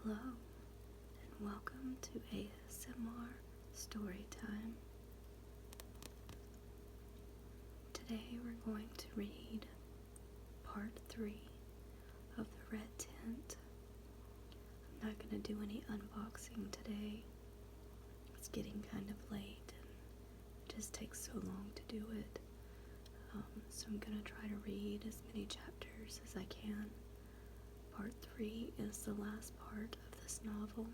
Hello, and welcome to ASMR Storytime. Today we're going to read part 3 of The Red Tent. I'm not going to do any unboxing today. It's getting kind of late and it just takes so long to do it. So I'm going to try to read as many chapters as I can. Part 3 is the last part of this novel.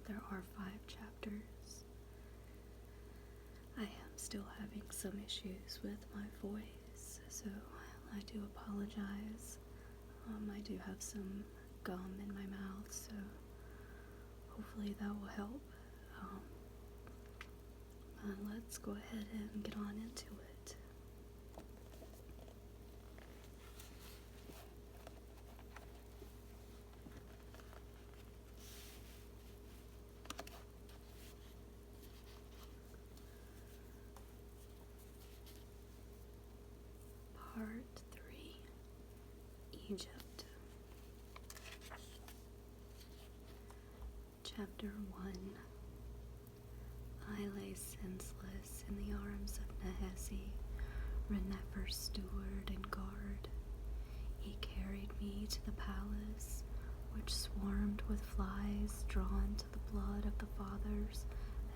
There are 5 chapters. I am still having some issues with my voice, so I do apologize. I do have some gum in my mouth, so hopefully that will help. Let's go ahead and get on into it. Part 3, Egypt. Chapter 1. I lay senseless in the arms of Nehesi, Renefer's steward and guard. He carried me to the palace, which swarmed with flies drawn to the blood of the fathers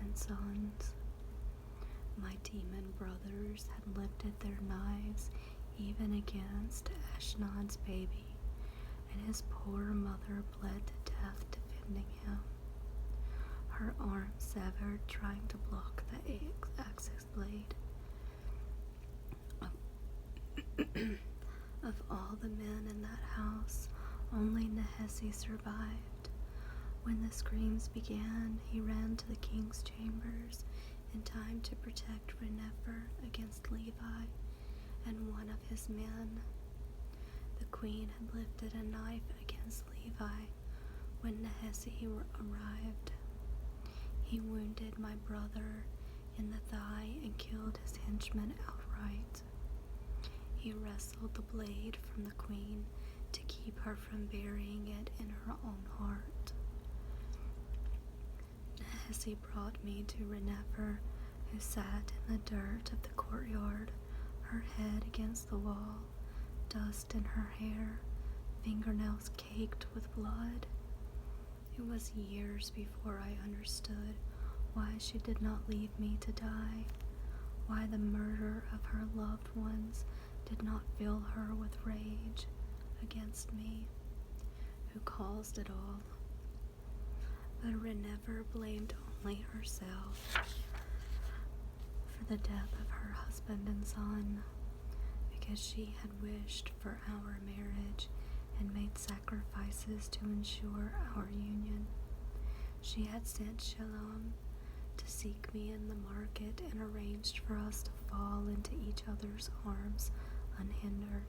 and sons. My demon brothers had lifted their knives even against Ashnod's baby, and his poor mother bled to death defending him, her arm severed trying to block the axe's blade. Of all the men in that house, only Nehesi survived. When the screams began, he ran to the king's chambers in time to protect Renefer against Levi and one of his men. The queen had lifted a knife against Levi when Nehesi arrived. He wounded my brother in the thigh and killed his henchman outright. He wrestled the blade from the queen to keep her from burying it in her own heart. Nehesi brought me to Renefer, who sat in the dirt of the courtyard, her head against the wall, dust in her hair, fingernails caked with blood. It was years before I understood why she did not leave me to die, why the murder of her loved ones did not fill her with rage against me, who caused it all. But Renefer blamed only herself for the death of her husband and son, because she had wished for our marriage and made sacrifices to ensure our union. She had sent Shalom to seek me in the market and arranged for us to fall into each other's arms unhindered.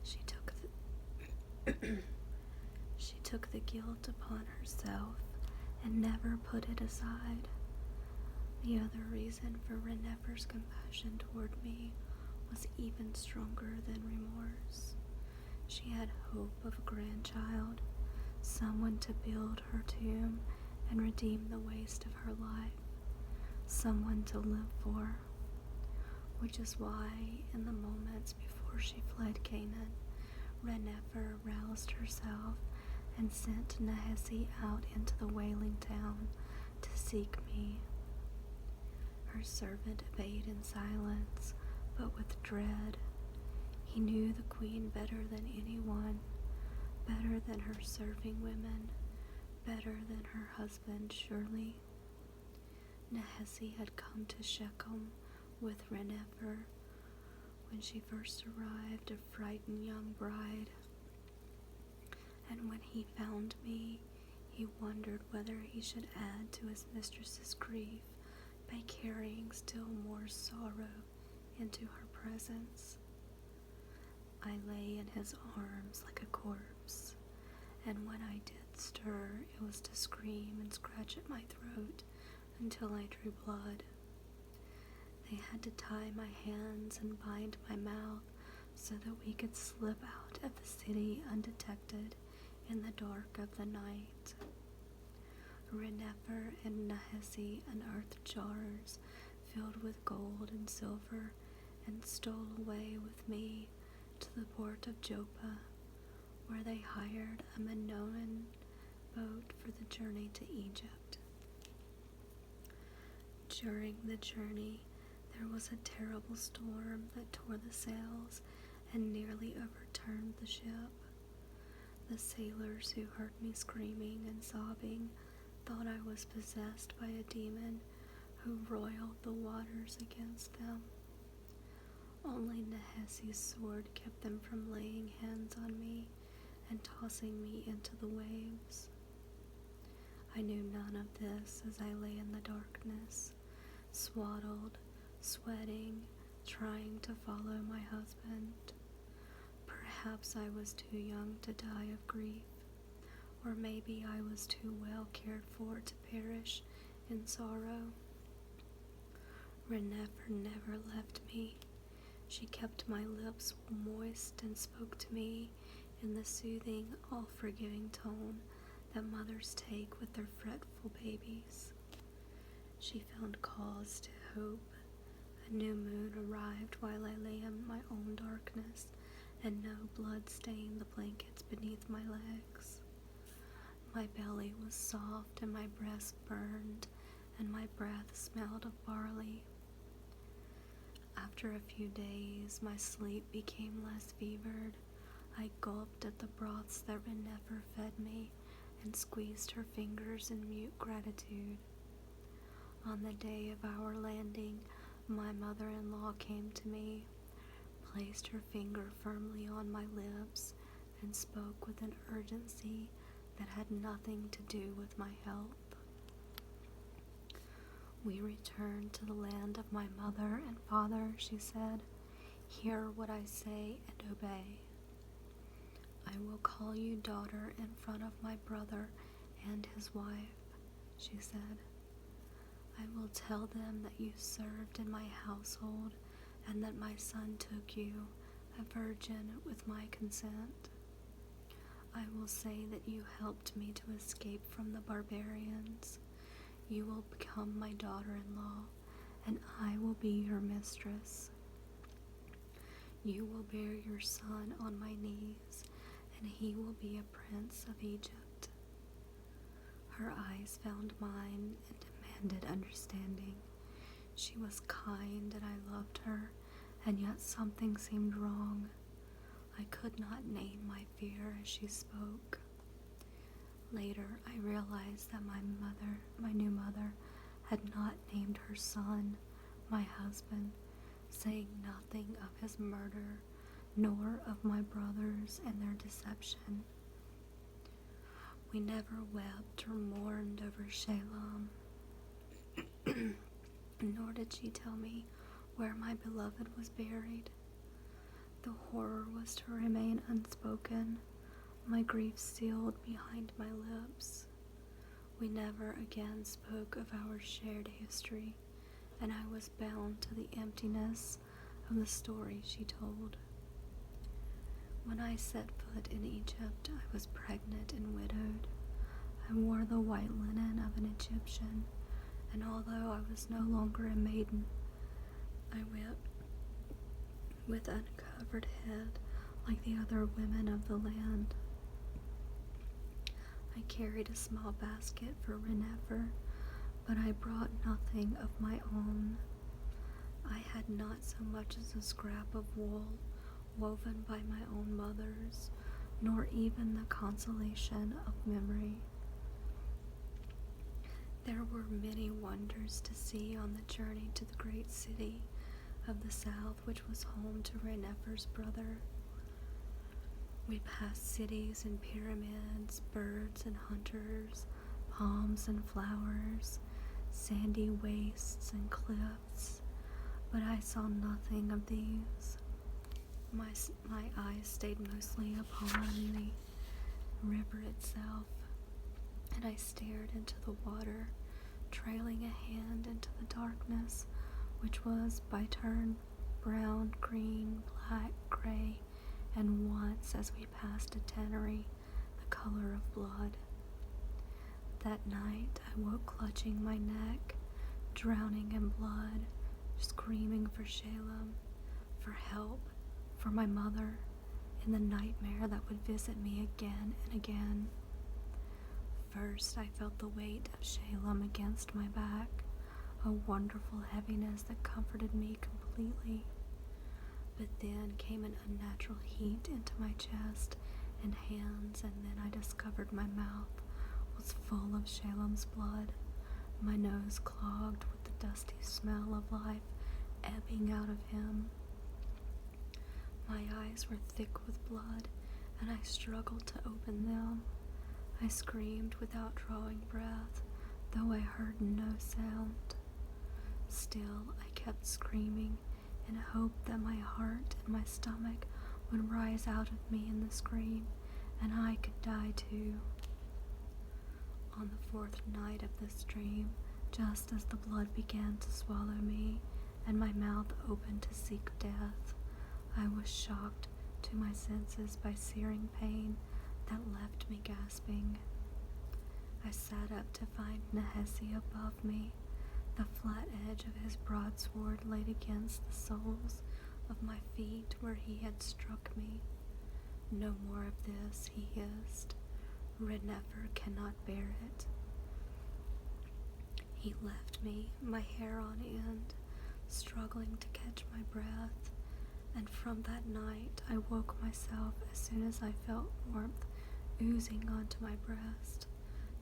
She took the guilt upon herself and never put it aside. The other reason for Renefer's compassion toward me was even stronger than remorse. She had hope of a grandchild, someone to build her tomb and redeem the waste of her life, someone to live for, which is why in the moments before she fled Canaan, Renefer roused herself and sent Nehesi out into the wailing town to seek me. Her servant obeyed in silence, but with dread. He knew the queen better than anyone, better than her serving women, better than her husband, surely. Nehesi had come to Shechem with Renefer when she first arrived, a frightened young bride. And when he found me, he wondered whether he should add to his mistress's grief by carrying still more sorrow into her presence. I lay in his arms like a corpse, and when I did stir, it was to scream and scratch at my throat until I drew blood. They had to tie my hands and bind my mouth so that we could slip out of the city undetected in the dark of the night. Renefer and Nahesi unearthed jars filled with gold and silver and stole away with me to the port of Joppa, where they hired a Minoan boat for the journey to Egypt. During the journey, there was a terrible storm that tore the sails and nearly overturned the ship. The sailors who heard me screaming and sobbing thought I was possessed by a demon who roiled the waters against them. Only Nahesi's sword kept them from laying hands on me and tossing me into the waves. I knew none of this as I lay in the darkness, swaddled, sweating, trying to follow my husband. Perhaps I was too young to die of grief, or maybe I was too well cared for to perish in sorrow. Renefer never left me. She kept my lips moist and spoke to me in the soothing, all-forgiving tone that mothers take with their fretful babies. She found cause to hope. A new moon arrived while I lay in my own darkness, and no blood stained the blankets beneath my legs. My belly was soft and my breast burned, and my breath smelled of barley. After a few days, my sleep became less fevered. I gulped at the broths that Renefer fed me and squeezed her fingers in mute gratitude. On the day of our landing, my mother-in-law came to me, placed her finger firmly on my lips, and spoke with an urgency that had nothing to do with my health. We returned to the land of my mother and father, she said. Hear what I say and obey. I will call you daughter in front of my brother and his wife, she said. I will tell them that you served in my household and that my son took you, a virgin, with my consent. I will say that you helped me to escape from the barbarians. You will become my daughter-in-law, and I will be your mistress. You will bear your son on my knees, and he will be a prince of Egypt. Her eyes found mine and demanded understanding. She was kind and I loved her, and yet something seemed wrong. I could not name my fear as she spoke. Later, I realized that my new mother, had not named her son, my husband, saying nothing of his murder, nor of my brothers and their deception. We never wept or mourned over Shalom, nor did she tell me where my beloved was buried. The horror was to remain unspoken, my grief sealed behind my lips. We never again spoke of our shared history, and I was bound to the emptiness of the story she told. When I set foot in Egypt, I was pregnant and widowed. I wore the white linen of an Egyptian, and although I was no longer a maiden, I went with uncovered head like the other women of the land. I carried a small basket for Renefer, but I brought nothing of my own. I had not so much as a scrap of wool woven by my own mothers, nor even the consolation of memory. There were many wonders to see on the journey to the great city of the south, which was home to Renefer's brother. We passed cities and pyramids, birds and hunters, palms and flowers, sandy wastes and cliffs, but I saw nothing of these. My eyes stayed mostly upon the river itself, and I stared into the water, trailing a hand into the darkness, which was by turn brown, green, black, gray, and once, as we passed a tannery, the color of blood. That night I woke clutching my neck, drowning in blood, screaming for Shalem, for help, for my mother, in the nightmare that would visit me again and again. First I felt the weight of Shalem against my back, a wonderful heaviness that comforted me completely. But then came an unnatural heat into my chest and hands, and then I discovered my mouth was full of Shalem's blood, my nose clogged with the dusty smell of life ebbing out of him. My eyes were thick with blood, and I struggled to open them. I screamed without drawing breath, though I heard no sound. Still, I kept screaming in hope that my heart and my stomach would rise out of me in the scream, and I could die too. On the fourth night of this dream, just as the blood began to swallow me and my mouth opened to seek death, I was shocked to my senses by searing pain that left me gasping. I sat up to find Nehesi above me. The flat edge of his broadsword laid against the soles of my feet where he had struck me. No more of this, he hissed. Rednefer cannot bear it. He left me, my hair on end, struggling to catch my breath, and from that night I woke myself as soon as I felt warmth oozing onto my breast.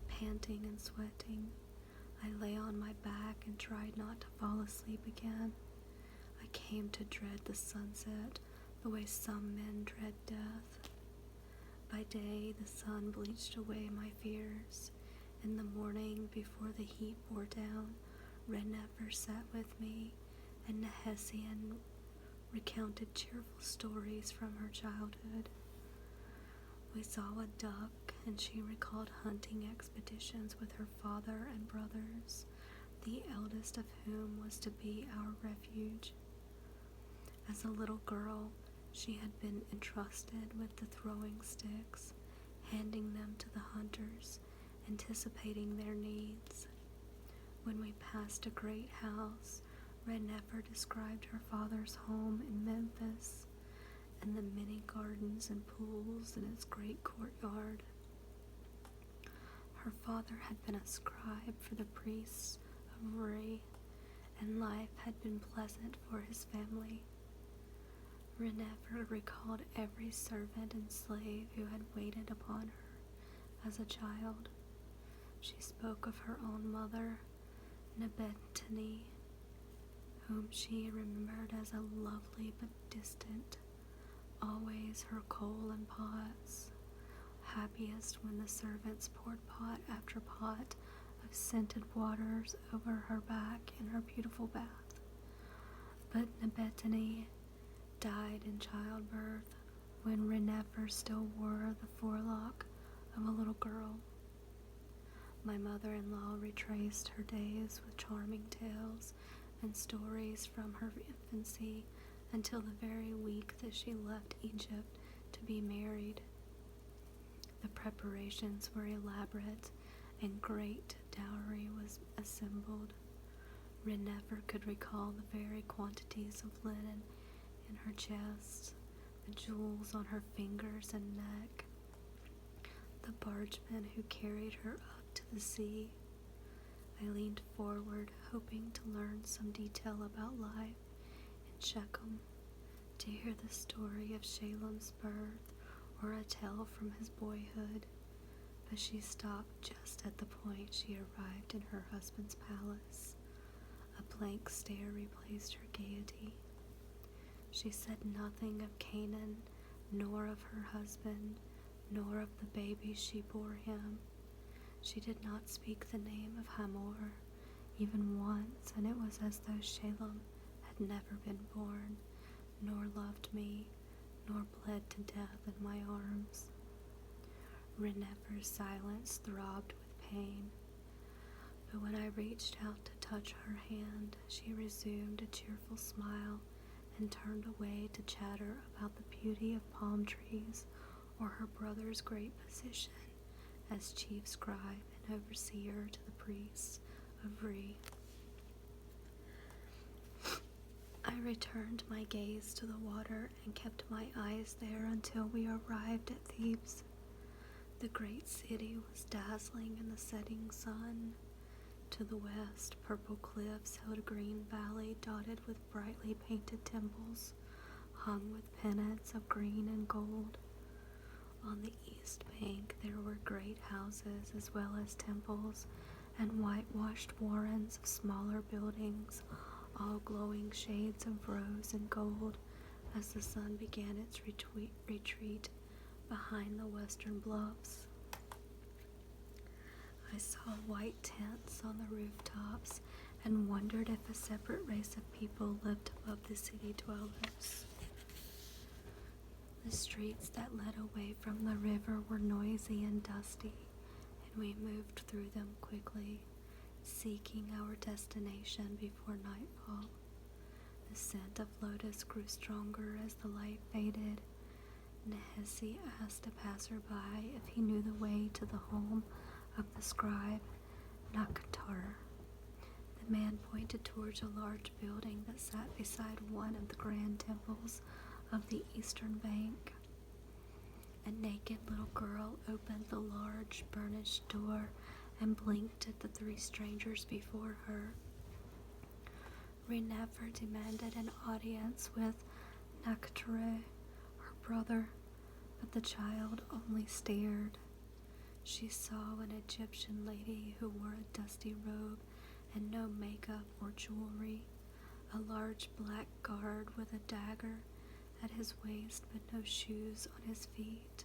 Panting and sweating, I lay on my back and tried not to fall asleep again. I came to dread the sunset the way some men dread death. By day, the sun bleached away my fears. In the morning, before the heat bore down, Rednefer sat with me, and Nehesian recounted cheerful stories from her childhood. We saw a duck, and she recalled hunting expeditions with her father and brothers, the eldest of whom was to be our refuge. As a little girl, she had been entrusted with the throwing sticks, handing them to the hunters, anticipating their needs. When we passed a great house, Rednefer described her father's home in Memphis and the many gardens and pools in its great courtyard. Her father had been a scribe for the priests of Uri, and life had been pleasant for his family. Rednefer recalled every servant and slave who had waited upon her as a child. She spoke of her own mother, Nebetani, whom she remembered as a lovely but distant, always her coal and pots, happiest when the servants poured pot after pot of scented waters over her back in her beautiful bath. But Nebetani died in childbirth when Rednefer still wore the forelock of a little girl. My mother-in-law retraced her days with charming tales and stories from her infancy until the very week that she left Egypt to be married. The preparations were elaborate, and great dowry was assembled. Rednefer could recall the very quantities of linen in her chest, the jewels on her fingers and neck, the bargemen who carried her up to the sea. I leaned forward, hoping to learn some detail about life in Shechem, to hear the story of Shalem's birth or a tale from his boyhood, but she stopped just at the point she arrived in her husband's palace. A blank stare replaced her gaiety. She said nothing of Canaan, nor of her husband, nor of the baby she bore him. She did not speak the name of Hamor, even once, and it was as though Shalem had never been born, nor loved me, nor bled to death in my arms. Rednefer's silence throbbed with pain, but when I reached out to touch her hand, she resumed a cheerful smile and turned away to chatter about the beauty of palm trees or her brother's great position as chief scribe and overseer to the priests of Re. I returned my gaze to the water and kept my eyes there until we arrived at Thebes. The great city was dazzling in the setting sun. To the west, purple cliffs held a green valley dotted with brightly painted temples, hung with pennants of green and gold. On the east bank there were great houses as well as temples and whitewashed warrens of smaller buildings, all glowing shades of rose and gold as the sun began its retreat behind the western bluffs. I saw white tents on the rooftops and wondered if a separate race of people lived above the city dwellers. The streets that led away from the river were noisy and dusty, and we moved through them quickly, seeking our destination before nightfall. The scent of lotus grew stronger as the light faded. Nehesi asked a passerby if he knew the way to the home of the scribe Nakatar. The man pointed towards a large building that sat beside one of the grand temples of the eastern bank. A naked little girl opened the large burnished door and blinked at the three strangers before her. Renefer demanded an audience with Nakatar, her brother, but the child only stared. She saw an Egyptian lady who wore a dusty robe and no makeup or jewelry, a large black guard with a dagger at his waist but no shoes on his feet,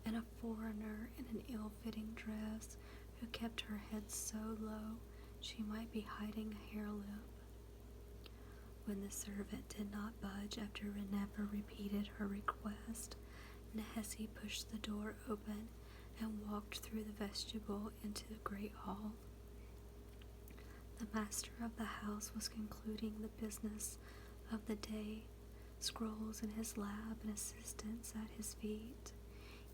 and a foreigner in an ill-fitting dress who kept her head so low she might be hiding a hair lip. When the servant did not budge after Renefer repeated her request, Nehesi pushed the door open and walked through the vestibule into the great hall. The master of the house was concluding the business of the day, scrolls in his lap and assistants at his feet.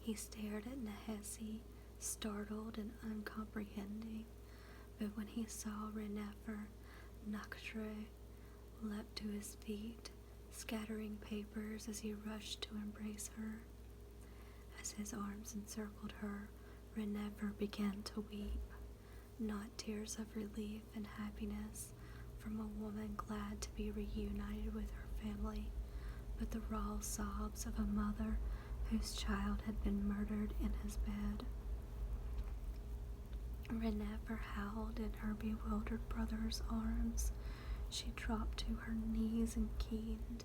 He stared at Nehesi, startled and uncomprehending, but when he saw Renefer, Nakatar leapt to his feet, scattering papers as he rushed to embrace her. As his arms encircled her, Renefer began to weep, not tears of relief and happiness from a woman glad to be reunited with her family, but the raw sobs of a mother whose child had been murdered in his bed. Renefer howled in her bewildered brother's arms. She dropped to her knees and keened,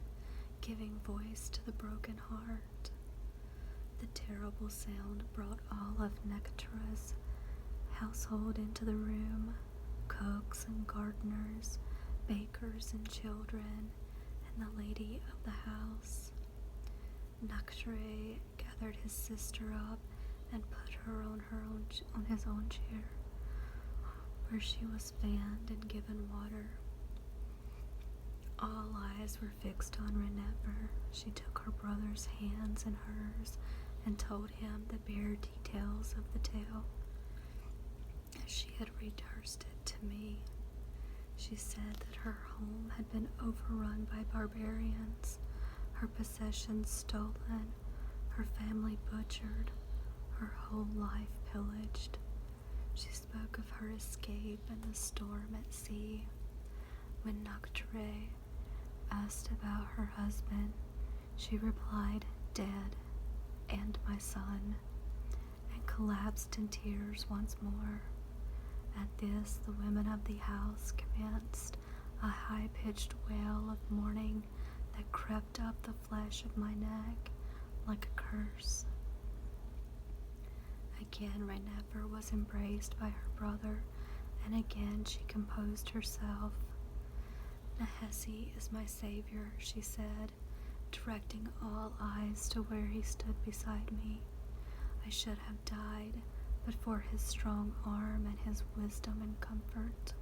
giving voice to the broken heart. The terrible sound brought all of Nekatar's household into the room, cooks and gardeners, bakers and children, and the lady of the house. Nakatar gathered his sister up and put her on his own chair, where she was fanned and given water. All eyes were fixed on Renefer. She took her brother's hands in hers and told him the bare details of the tale, as she had rehearsed it to me. She said that her home had been overrun by barbarians, her possessions stolen, her family butchered, her whole life pillaged. She spoke of her escape and the storm at sea. When Nakatar asked about her husband, she replied, "Dead, and my son," and collapsed in tears once more. At this, the women of the house commenced a high-pitched wail of mourning that crept up the flesh of my neck like a curse. Again, Renefer was embraced by her brother, and again she composed herself. "Nehesi is my savior," she said, directing all eyes to where he stood beside me. "I should have died, but for his strong arm and his wisdom and comfort.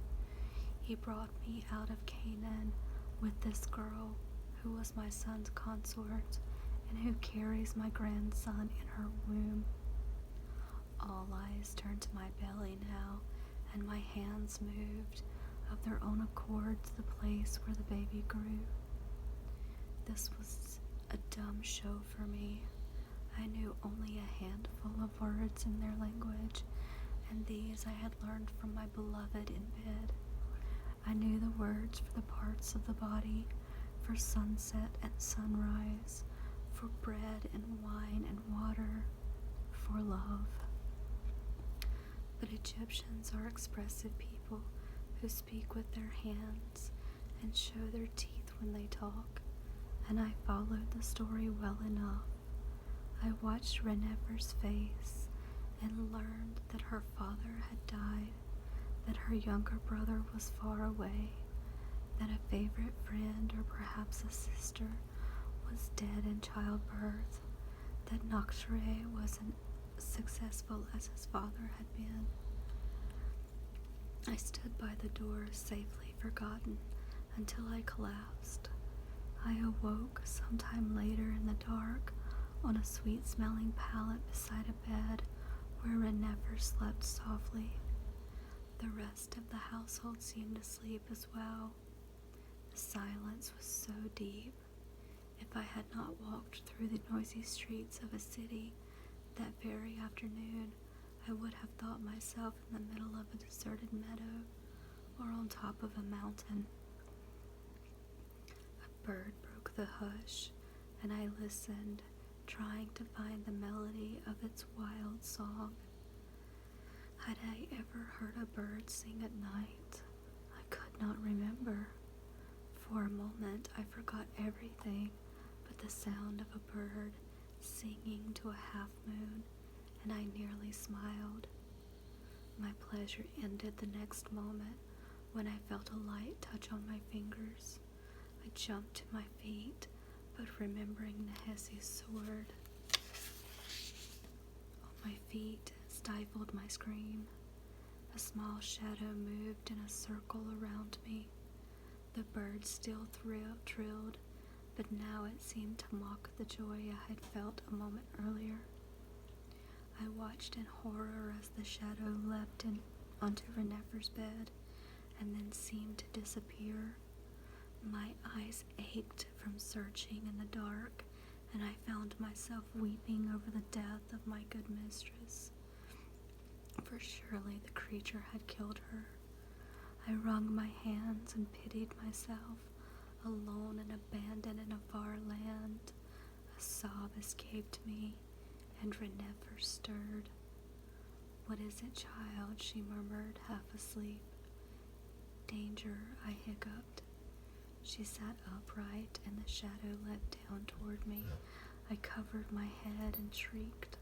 He brought me out of Canaan with this girl, who was my son's consort, and who carries my grandson in her womb." All eyes eyes turned to my belly now, and my hands moved of their own accord to the place where the baby grew. This was a dumb show for me. I knew only a handful of words in their language, and these I had learned from my beloved in bed. I knew the words for the parts of the body, for sunset and sunrise, for bread and wine and water, for love. But Egyptians are expressive people who speak with their hands and show their teeth when they talk, and I followed the story well enough. I watched Renefer's face and learned that her father had died, that her younger brother was far away, that a favorite friend or perhaps a sister was dead in childbirth, that Nokshre wasn't successful as his father had been. I stood by the door, safely forgotten, until I collapsed. I awoke sometime later in the dark on a sweet-smelling pallet beside a bed where Renefer slept softly. The rest of the household seemed asleep as well. The silence was so deep. If I had not walked through the noisy streets of a city that very afternoon, I would have thought myself in the middle of a deserted meadow or on top of a mountain. A bird broke the hush, and I listened, trying to find the melody of its wild song. Had I ever heard a bird sing at night? I could not remember. For a moment I forgot everything but the sound of a bird singing to a half moon, and I nearly smiled. My pleasure ended the next moment when I felt a light touch on my fingers. I jumped to my feet, but remembering Nehesi's sword on my feet stifled my scream. A small shadow moved in a circle around me. The bird still trilled, but now it seemed to mock the joy I had felt a moment earlier. I watched in horror as the shadow leapt onto Renefer's bed and then seemed to disappear. My eyes ached from searching in the dark, and I found myself weeping over the death of my good mistress, for surely the creature had killed her. I wrung my hands and pitied myself, alone and abandoned in a far land. A sob escaped me, and Renefer stirred. "What is it, child?" she murmured, half asleep. "Danger," I hiccuped. She sat upright, and the shadow leapt down toward me. I covered my head and shrieked.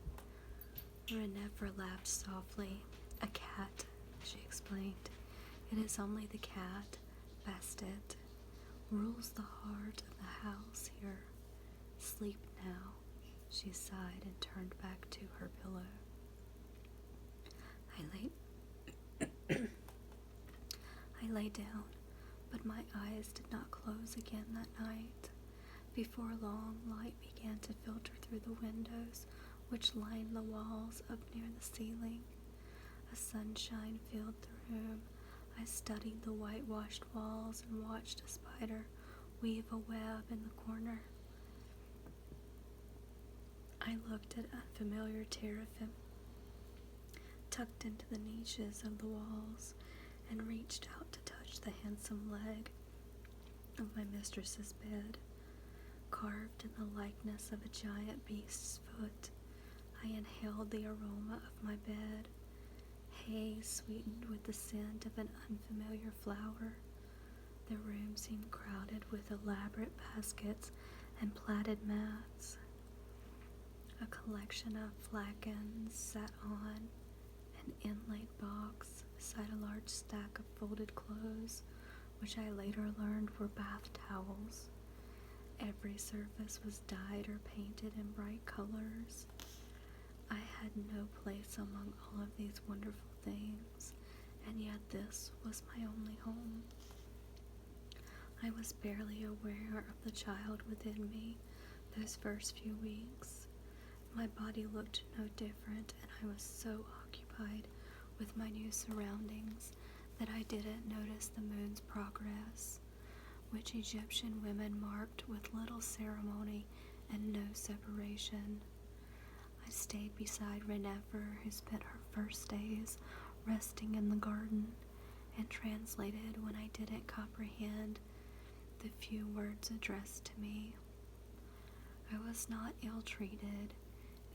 Renefer laughed softly. "A cat," she explained. "It is only the cat, Bastet, rules the heart of the house here. Sleep now." She sighed and turned back to her pillow. I lay down, but my eyes did not close again that night. Before long, light began to filter through the windows which lined the walls up near the ceiling. As sunshine filled the room, I studied the whitewashed walls and watched a spider weave a web in the corner. I looked at unfamiliar teraphim tucked into the niches of the walls and reached out to touch the handsome leg of my mistress's bed, carved in the likeness of a giant beast's foot. I inhaled the aroma of my bed, hay sweetened with the scent of an unfamiliar flower. The room seemed crowded with elaborate baskets and plaited mats. A collection of flagons sat on an inlaid box beside a large stack of folded clothes, which I later learned were bath towels. Every surface was dyed or painted in bright colors. I had no place among all of these wonderful things, and yet this was my only home. I was barely aware of the child within me those first few weeks. My body looked no different, and I was so occupied occupied with my new surroundings that I didn't notice the moon's progress, which Egyptian women marked with little ceremony and no separation. I stayed beside Renefer, who spent her first days resting in the garden, and translated when I didn't comprehend the few words addressed to me. I was not ill-treated.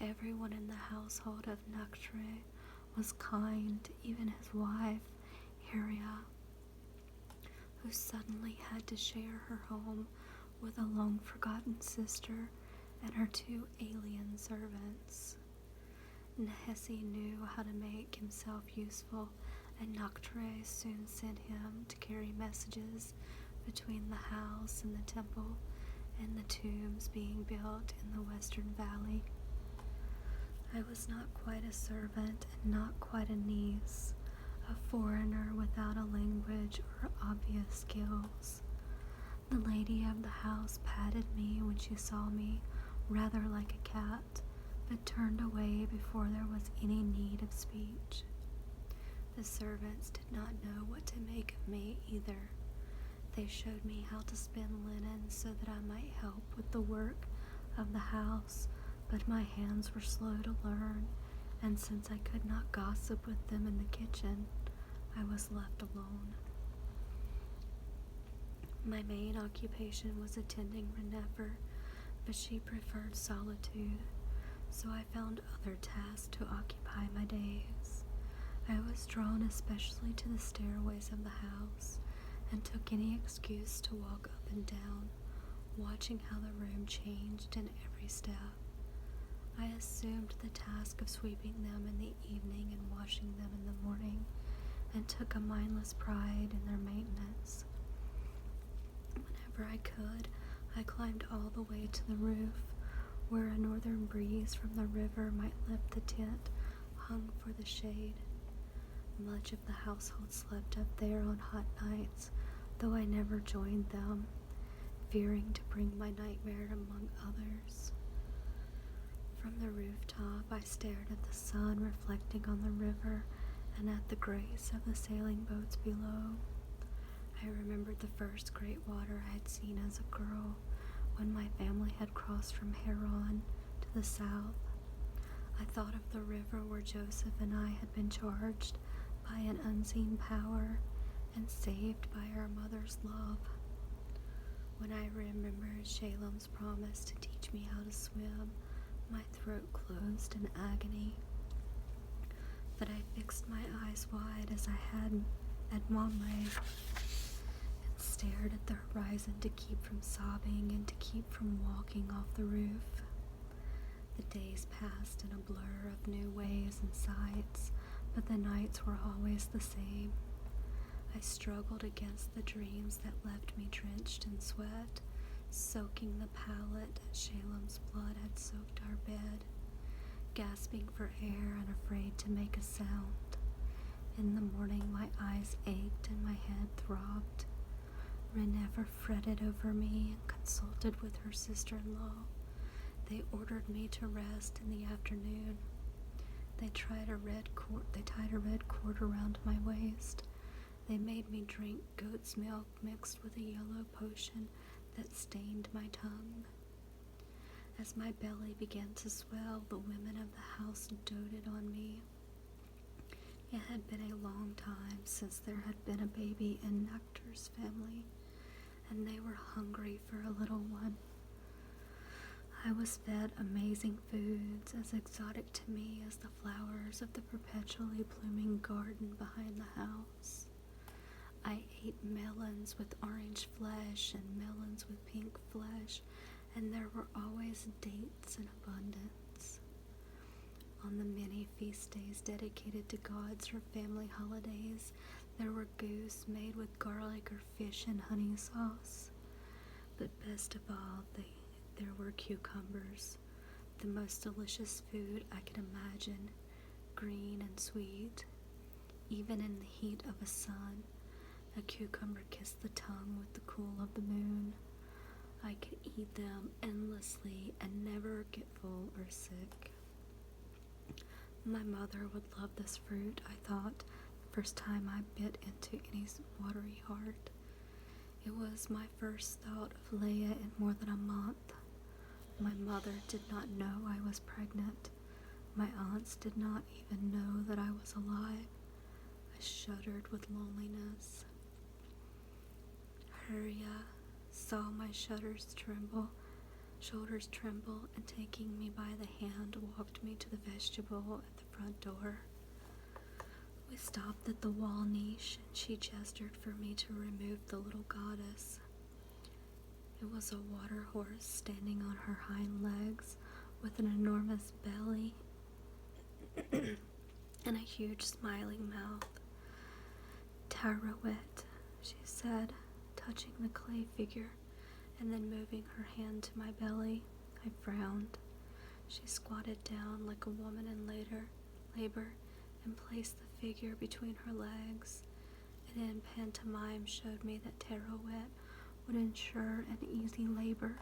Everyone in the household of Nectre was kind, even his wife, Heria, who suddenly had to share her home with a long-forgotten sister and her 2 alien servants. Nehesi knew how to make himself useful, and Nectre soon sent him to carry messages between the house and the temple and the tombs being built in the Western Valley. I was not quite a servant and not quite a niece, a foreigner without a language or obvious skills. The lady of the house patted me when she saw me, rather like a cat, but turned away before there was any need of speech. The servants did not know what to make of me either. They showed me how to spin linen so that I might help with the work of the house, but my hands were slow to learn, and since I could not gossip with them in the kitchen, I was left alone. My main occupation was attending Renefer, but she preferred solitude, so I found other tasks to occupy my days. I was drawn especially to the stairways of the house, and took any excuse to walk up and down, watching how the room changed in every step. I assumed the task of sweeping them in the evening and washing them in the morning, and took a mindless pride in their maintenance. Whenever I could, I climbed all the way to the roof, where a northern breeze from the river might lift the tent hung for the shade. Much of the household slept up there on hot nights, though I never joined them, fearing to bring my nightmare among others. From the rooftop, I stared at the sun reflecting on the river and at the grace of the sailing boats below. I remembered the first great water I had seen as a girl, when my family had crossed from Haran to the south. I thought of the river where Joseph and I had been charged by an unseen power and saved by our mother's love. When I remembered Shalom's promise to teach me how to swim, my throat closed in agony. But I fixed my eyes wide as I had at Mamre, and stared at the horizon to keep from sobbing and to keep from walking off the roof. The days passed in a blur of new ways and sights, but the nights were always the same. I struggled against the dreams that left me drenched in sweat, soaking the pallet that Shalom's blood had soaked our bed, gasping for air and afraid to make a sound. In the morning my eyes ached and my head throbbed. Renefer fretted over me and consulted with her sister-in-law. They ordered me to rest in the afternoon. They tied a red cord around my waist. They made me drink goat's milk mixed with a yellow potion that stained my tongue. As my belly began to swell, the women of the house doted on me. It had been a long time since there had been a baby in Nectar's family, and they were hungry for a little one. I was fed amazing foods as exotic to me as the flowers of the perpetually blooming garden behind the house. I ate melons with orange flesh and melons with pink flesh, and there were always dates in abundance. On the many feast days dedicated to gods or family holidays, there were goose made with garlic or fish and honey sauce. But best of all, there were cucumbers, the most delicious food I could imagine, green and sweet. Even in the heat of a sun, a cucumber kissed the tongue with the cool of the moon. I could eat them endlessly and never get full or sick. My mother would love this fruit, I thought, the first time I bit into any watery heart. It was my first thought of Leia in more than a month. My mother did not know I was pregnant. My aunts did not even know that I was alive. I shuddered with loneliness. Huria saw my shoulders tremble, and taking me by the hand, walked me to the vestibule at the front door. We stopped at the wall niche, and she gestured for me to remove the little goddess. It was a water horse standing on her hind legs with an enormous belly and a huge smiling mouth. Tarawet, she said, touching the clay figure and then moving her hand to my belly. I frowned. She squatted down like a woman in labor and placed the figure between her legs, and in pantomime showed me that Tarawet would ensure an easy labor.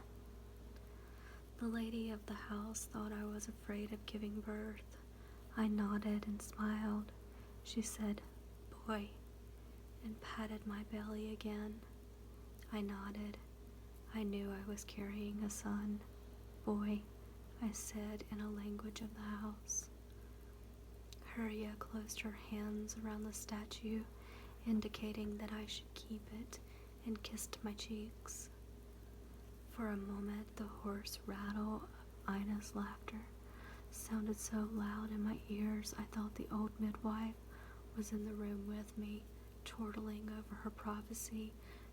The lady of the house thought I was afraid of giving birth. I nodded and smiled. She said, "Boy," and patted my belly again. I nodded. I knew I was carrying a son. "Boy," I said in a language of the house. Huria closed her hands around the statue, indicating that I should keep it, and kissed my cheeks. For a moment, the hoarse rattle of Ina's laughter sounded so loud in my ears I thought the old midwife was in the room with me, chortling over her prophecy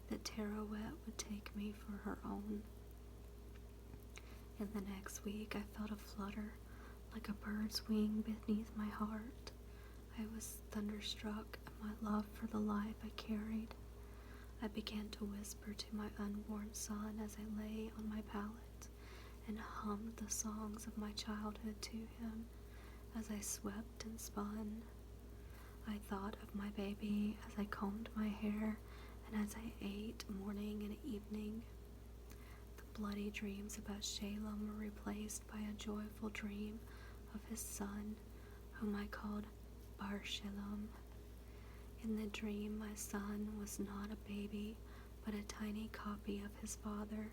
that Tarawet would take me for her own. In the next week, I felt a flutter, like a bird's wing beneath my heart. I was thunderstruck at my love for the life I carried. I began to whisper to my unborn son as I lay on my pallet and hummed the songs of my childhood to him as I swept and spun. I thought of my baby as I combed my hair and as I ate morning and evening. The bloody dreams about Shalem were replaced by a joyful dream of his son, whom I called Bar Shalom. In the dream, my son was not a baby, but a tiny copy of his father,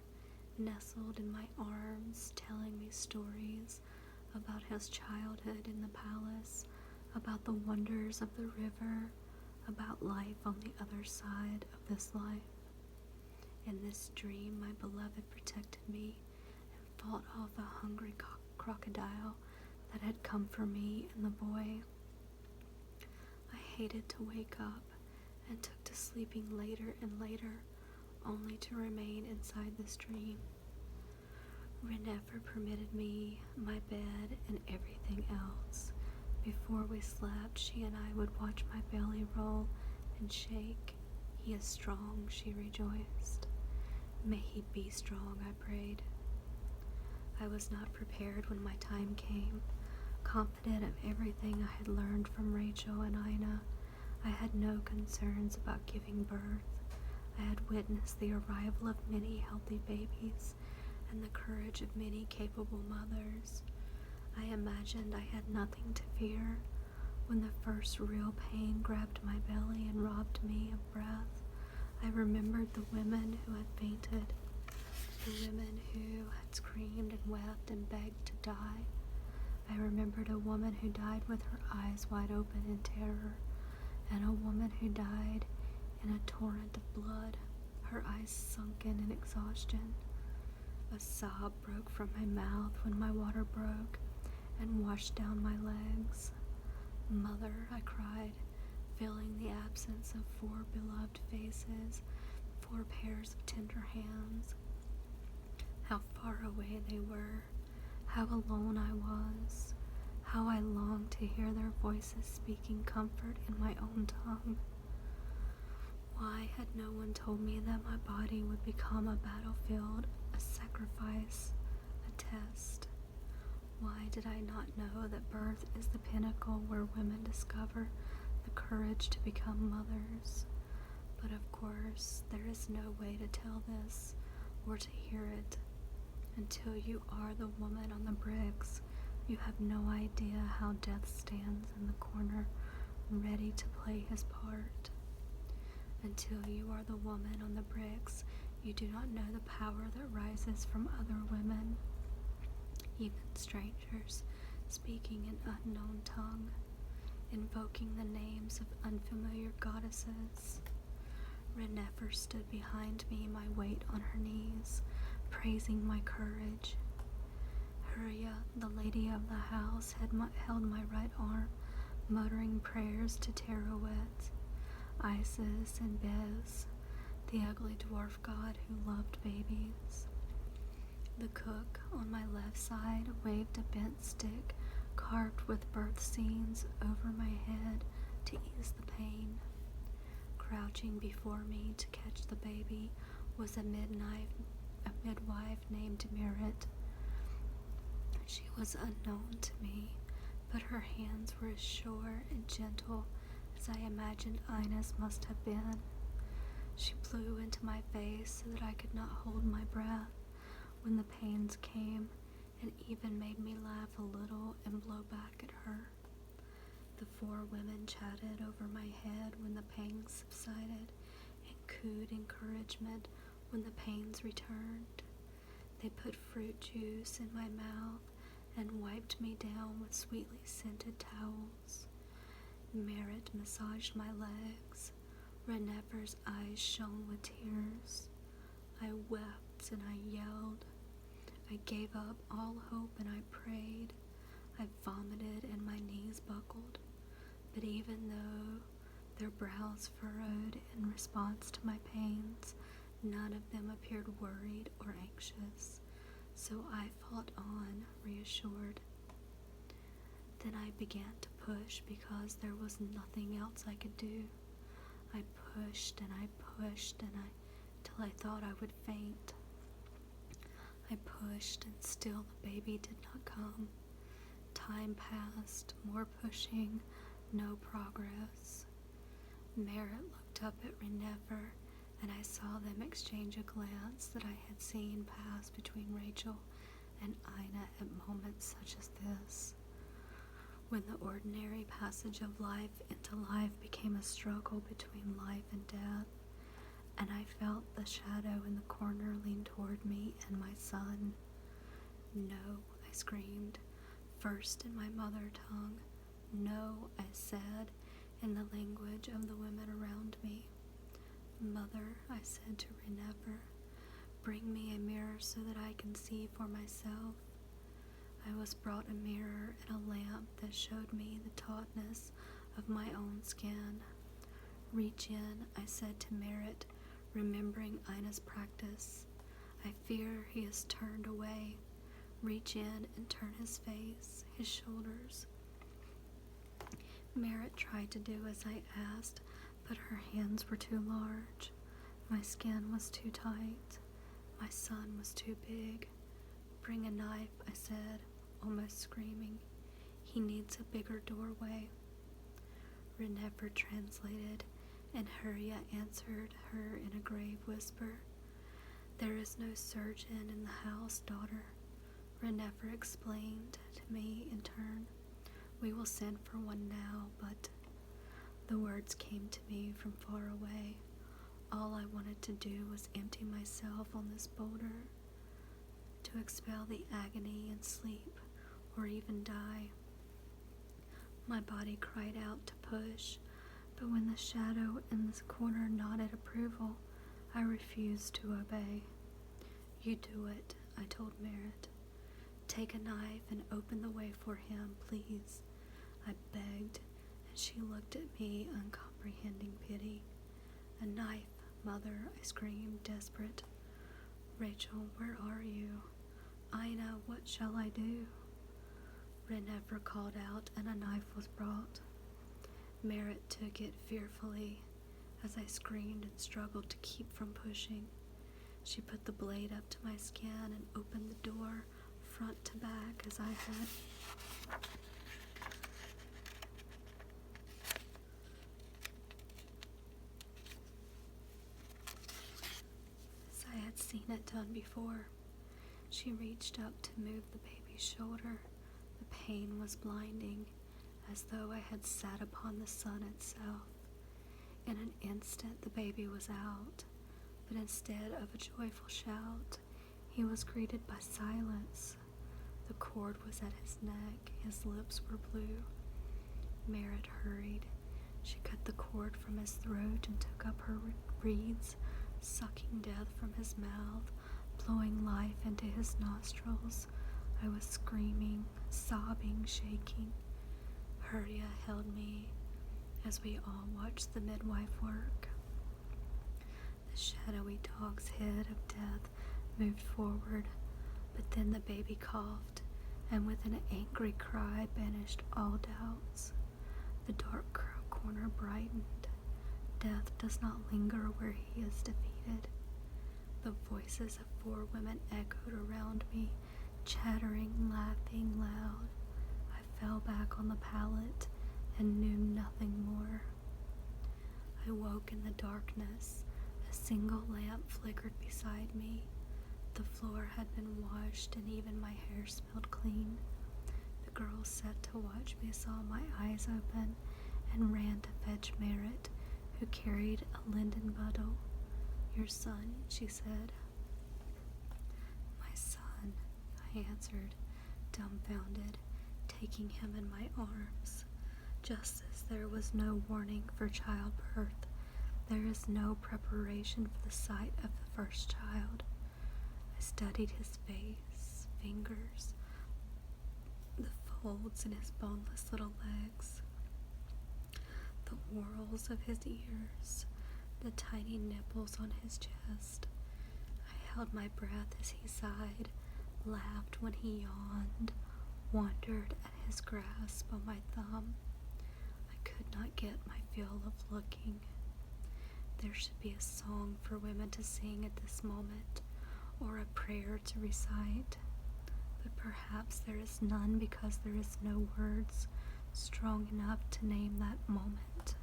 nestled in my arms, telling me stories about his childhood in the palace, about the wonders of the river, about life on the other side of this life. In this dream, my beloved protected me and fought off a hungry crocodile that had come for me and the boy. I hated to wake up and took to sleeping later and later, only to remain inside this dream. Renefer permitted me my bed and everything else. Before we slept, she and I would watch my belly roll and shake. "He is strong," she rejoiced. "May he be strong," I prayed. I was not prepared when my time came. Confident of everything I had learned from Rachel and Ina, I had no concerns about giving birth. I had witnessed the arrival of many healthy babies and the courage of many capable mothers. I imagined I had nothing to fear. When the first real pain grabbed my belly and robbed me of breath, I remembered the women who had fainted, the women who had screamed and wept and begged to die. I remembered a woman who died with her eyes wide open in terror, and a woman who died in a torrent of blood, her eyes sunken in exhaustion. A sob broke from my mouth when my water broke and washed down my legs. "Mother," I cried, feeling the absence of 4 beloved faces, 4 pairs of tender hands. How far away they were, how alone I was, how I longed to hear their voices speaking comfort in my own tongue. Why had no one told me that my body would become a battlefield, a sacrifice, a test? Why did I not know that birth is the pinnacle where women discover the courage to become mothers? But of course, there is no way to tell this or to hear it until you are the woman on the bricks You have no idea how death stands in the corner, ready to play his part. Until you are the woman on the bricks, you do not know the power that rises from other women, even strangers, speaking an unknown tongue, invoking the names of unfamiliar goddesses. Rennefer stood behind me, my weight on her knees, praising my courage. Huria, the lady of the house, held my right arm, muttering prayers to Teruet, Isis, and Bez, the ugly dwarf god who loved babies. The cook on my left side waved a bent stick carved with birth scenes over my head to ease the pain. Crouching before me to catch the baby was a midwife named Merit. She was unknown to me, but her hands were as sure and gentle as I imagined Ines must have been. She blew into my face so that I could not hold my breath when the pains came, and even made me laugh a little and blow back at her. The four women chatted over my head when the pangs subsided, and cooed encouragement when the pains returned. They put fruit juice in my mouth and wiped me down with sweetly scented towels. Merit massaged my legs. Rennefer's eyes shone with tears. I wept and I yelled. I gave up all hope and I prayed. I vomited and my knees buckled. But even though their brows furrowed in response to my pains, none of them appeared worried or anxious. So I fought on, reassured. Then I began to push because there was nothing else I could do. I pushed and I pushed till I thought I would faint. I pushed and still the baby did not come. Time passed, more pushing, no progress. Merit looked up at Rennefer, and I saw them exchange a glance that I had seen pass between Rachel and Ina at moments such as this, when the ordinary passage of life into life became a struggle between life and death, and I felt the shadow in the corner lean toward me and my son. No, I screamed, first in my mother tongue. No, I said, in the language of the women around me. Mother, I said to Rennefer, bring me a mirror so that I can see for myself. I was brought a mirror and a lamp that showed me the tautness of my own skin. Reach in, I said to Merit, remembering Ina's practice. I fear he has turned away. Reach in and turn his face, his shoulders. Merit tried to do as I asked, but her hands were too large. My skin was too tight. My son was too big. Bring a knife, I said, almost screaming. He needs a bigger doorway. Rennefer translated, and Huria answered her in a grave whisper. There is no surgeon in the house, daughter. Rennefer explained to me in turn. We will send for one now, but the words came to me from far away. All I wanted to do was empty myself on this boulder, to expel the agony and sleep, or even die. My body cried out to push, but when the shadow in the corner nodded approval, I refused to obey. You do it, I told Merit. Take a knife and open the way for him, please. I begged, and she looked at me, uncomprehending pity. A knife, Mother, I screamed, desperate. Rachel, where are you? Ina, what shall I do? Rennefer called out, and a knife was brought. Merit took it fearfully as I screamed and struggled to keep from pushing. She put the blade up to my skin and opened the door front to back as I had seen it done before. She reached up to move the baby's shoulder. The pain was blinding, as though I had sat upon the sun itself. In an instant the baby was out, but instead of a joyful shout, he was greeted by silence. The cord was at his neck, his lips were blue. Merritt hurried. She cut the cord from his throat and took up her reeds, sucking death from his mouth, blowing life into his nostrils. I was screaming, sobbing, shaking. Hurria held me as we all watched the midwife work. The shadowy dog's head of death moved forward, but then the baby coughed, and with an angry cry banished all doubts. The dark corner brightened. Death does not linger where he is defeated. The voices of 4 women echoed around me, chattering, laughing loud. I fell back on the pallet and knew nothing more. I woke in the darkness. A single lamp flickered beside me. The floor had been washed and even my hair smelled clean. The girl sat to watch me saw my eyes open and ran to fetch Merritt, who carried a linden bundle. "Your son," she said. "My son," I answered, dumbfounded, taking him in my arms. Just as there was no warning for childbirth, there is no preparation for the sight of the first child. I studied his face, fingers, the folds in his boneless little legs, the whorls of his ears, the tiny nipples on his chest. I held my breath as he sighed, laughed when he yawned, wondered at his grasp on my thumb. I could not get my fill of looking. There should be a song for women to sing at this moment, or a prayer to recite, but perhaps there is none because there is no words strong enough to name that moment.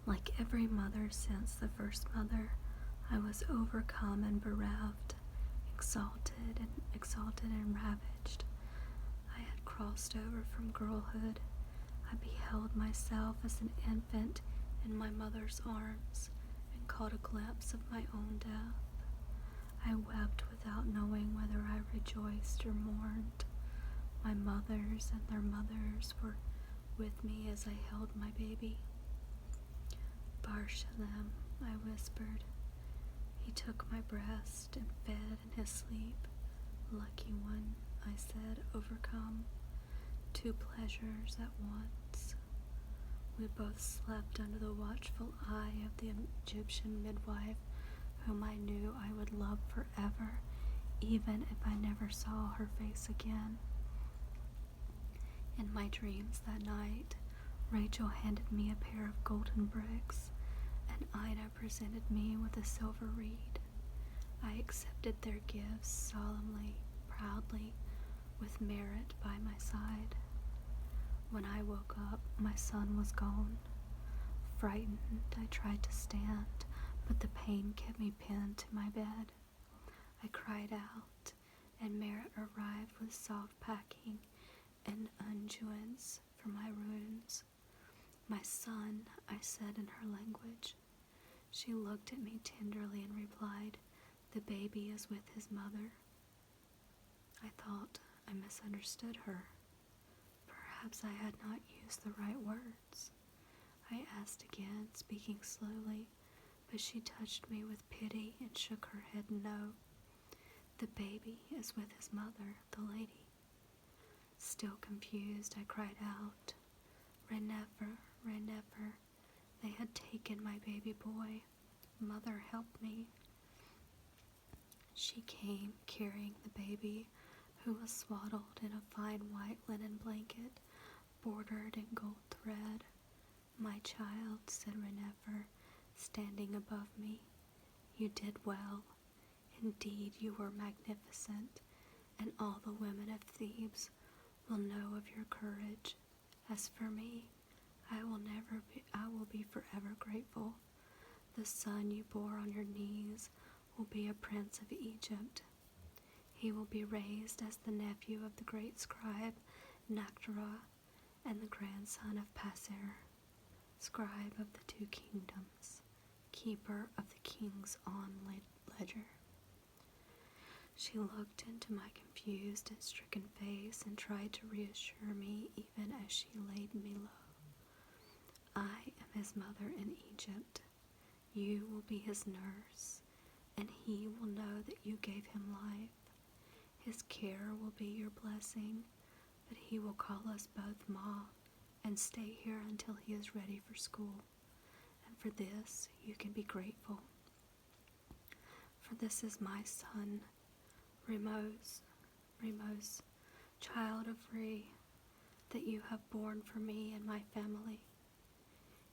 Like every mother since the first mother, I was overcome and bereft, exalted and ravaged. I had crossed over from girlhood. I beheld myself as an infant in my mother's arms and caught a glimpse of my own death. I wept without knowing whether I rejoiced or mourned. My mothers and their mothers were with me as I held my baby. "Barshalem," I whispered. He took my breast and fed in his sleep. "Lucky one," I said, overcome. 2 pleasures at once. We both slept under the watchful eye of the Egyptian midwife, whom I knew I would love forever, even if I never saw her face again. In my dreams that night, Rachel handed me a pair of golden bricks, and Ida presented me with a silver reed. I accepted their gifts solemnly, proudly, with Merritt by my side. When I woke up, my son was gone. Frightened, I tried to stand, but the pain kept me pinned to my bed. I cried out, and Merritt arrived with soft packing and unguents for my wounds. "My son," I said in her language. She looked at me tenderly and replied, "The baby is with his mother." I thought I misunderstood her. Perhaps I had not used the right words. I asked again, speaking slowly, but she touched me with pity and shook her head no. "The baby is with his mother, the lady." Still confused, I cried out, "Renefer, Renefer, they had taken my baby boy. Mother, help me." She came, carrying the baby, who was swaddled in a fine white linen blanket, bordered in gold thread. "My child," said Renefer, standing above me, "you did well. Indeed, you were magnificent, and all the women of Thebes will know of your courage. As for me, I will be forever grateful. The son you bore on your knees will be a prince of Egypt." He will be raised as the nephew of the great scribe Nactara and the grandson of Passer, scribe of the two kingdoms, keeper of the king's ledger. She looked into my confused and stricken face and tried to reassure me even as she laid me low. I am his mother in Egypt. You will be his nurse, and he will know that you gave him life. His care will be your blessing, but he will call us both Ma and stay here until he is ready for school. And for this, you can be grateful. For this is my son, Ramos, child of Re, that you have borne for me and my family.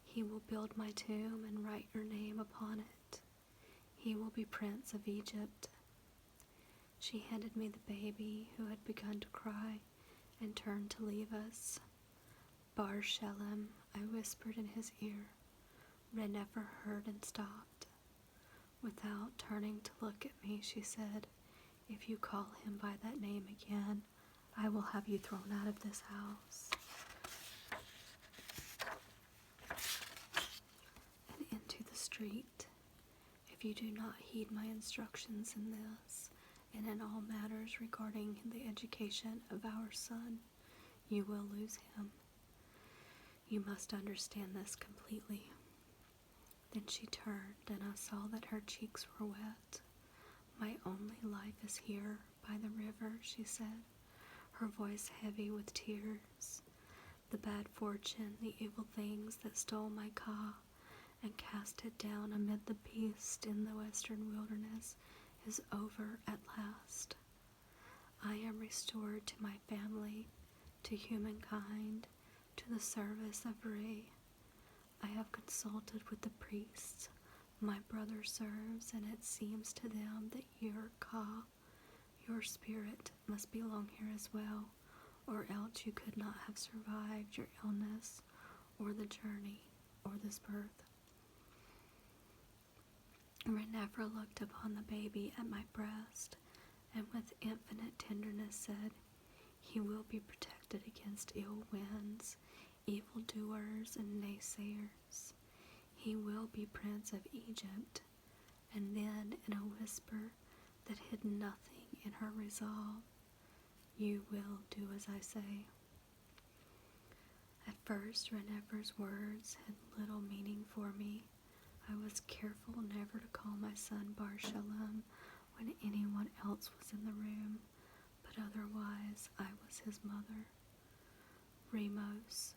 He will build my tomb and write your name upon it. He will be Prince of Egypt. She handed me the baby, who had begun to cry, and turned to leave us. Bar Shalem, I whispered in his ear. Renefer heard and stopped. Without turning to look at me, she said, if you call him by that name again, I will have you thrown out of this house and into the street. If you do not heed my instructions in this, and in all matters regarding the education of our son, you will lose him. You must understand this completely. Then she turned, and I saw that her cheeks were wet. My only life is here, by the river, she said, her voice heavy with tears. The bad fortune, the evil things that stole my ka and cast it down amid the beasts in the western wilderness is over at last. I am restored to my family, to humankind, to the service of Re. I have consulted with the priests my brother serves, and it seems to them that your ka, your spirit, must belong here as well, or else you could not have survived your illness, or the journey, or this birth. Renefer looked upon the baby at my breast, and with infinite tenderness said, he will be protected against ill winds, evildoers, and naysayers. He will be Prince of Egypt. And then, in a whisper that hid nothing in her resolve, you will do as I say. At first, Renefer's words had little meaning for me. I was careful never to call my son Bar Shalom when anyone else was in the room, but otherwise I was his mother. Ramos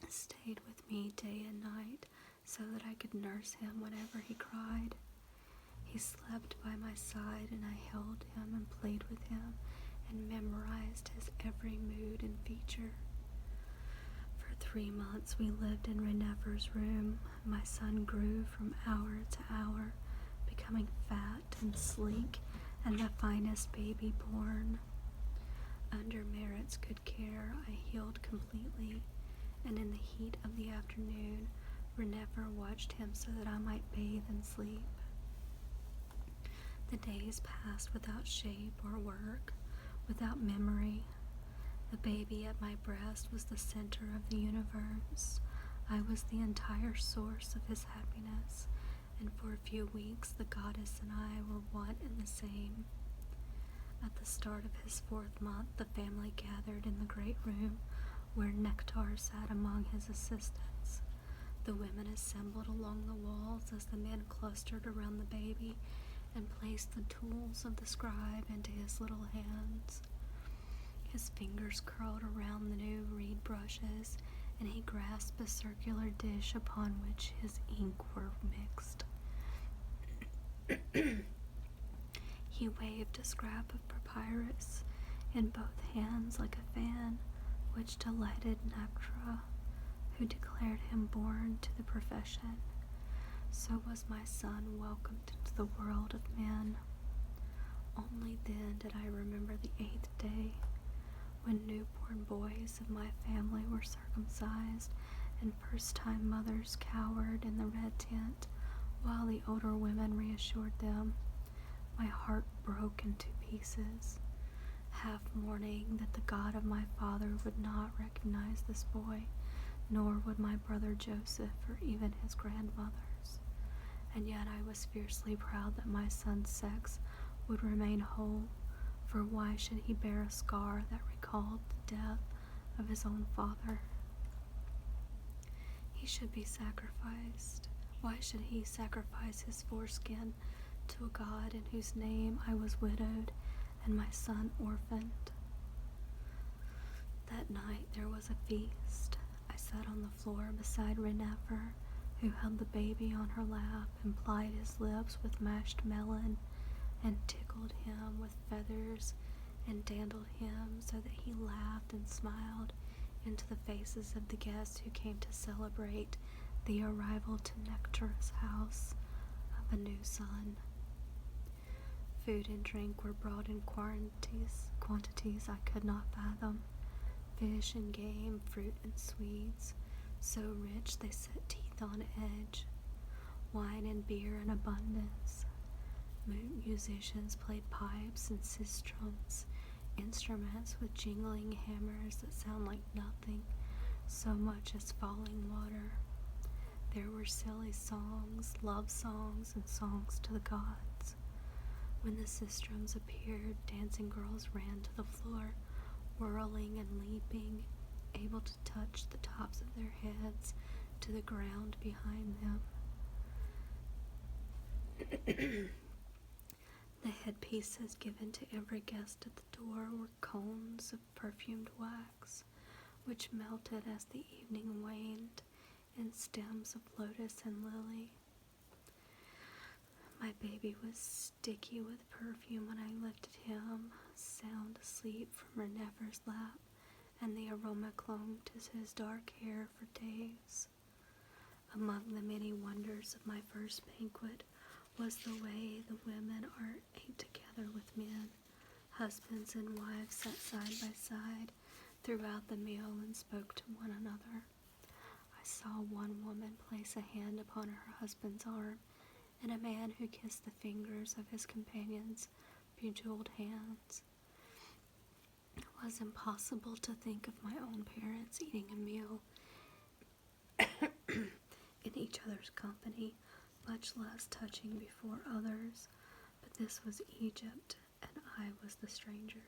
stayed with me day and night so that I could nurse him whenever he cried. He slept by my side, and I held him and played with him and memorized his every mood and feature. For 3 months we lived in Renefer's room. My son grew from hour to hour, becoming fat and sleek and the finest baby born. Under Merritt's good care, I healed completely, and in the heat of the afternoon, Renefer watched him so that I might bathe and sleep. The days passed without shape or work, without memory. The baby at my breast was the center of the universe. I was the entire source of his happiness, and for a few weeks the goddess and I were one and the same. At the start of his 4th month, the family gathered in the great room where Nectar sat among his assistants. The women assembled along the walls as the men clustered around the baby and placed the tools of the scribe into his little hands. His fingers curled around the new reed brushes, and he grasped a circular dish upon which his ink were mixed. He waved a scrap of papyrus in both hands like a fan, which delighted Nactra, who declared him born to the profession. So was my son welcomed into the world of men. Only then did I remember the 8th day, when newborn boys of my family were circumcised, and first-time mothers cowered in the red tent, while the older women reassured them. My heart broke into pieces, half mourning that the God of my father would not recognize this boy, nor would my brother Joseph or even his grandmothers. And yet I was fiercely proud that my son's sex would remain whole, for why should he bear a scar that recalled the death of his own father? He should be sacrificed. Why should he sacrifice his foreskin to a God in whose name I was widowed and my son orphaned? That night there was a feast. I sat on the floor beside Renefer, who held the baby on her lap and plied his lips with mashed melon and tickled him with feathers and dandled him so that he laughed and smiled into the faces of the guests who came to celebrate the arrival to Nectar's house of a new son. Food and drink were brought in quantities I could not fathom. Fish and game, fruit and sweets, so rich they set teeth on edge. Wine and beer in abundance. Musicians played pipes and sistrums, instruments with jingling hammers that sound like nothing, so much as falling water. There were silly songs, love songs, and songs to the gods. When the sistrums appeared, dancing girls ran to the floor, whirling and leaping, able to touch the tops of their heads to the ground behind them. The headpieces given to every guest at the door were cones of perfumed wax, which melted as the evening waned in stems of lotus and lily. My baby was sticky with perfume when I lifted him, sound asleep from Renefer's lap, and the aroma clung to his dark hair for days. Among the many wonders of my first banquet was the way the women ate together with men. Husbands and wives sat side by side throughout the meal and spoke to one another. I saw one woman place a hand upon her husband's arm, and a man who kissed the fingers of his companion's bejeweled hands. It was impossible to think of my own parents eating a meal in each other's company, much less touching before others, but this was Egypt, and I was the stranger.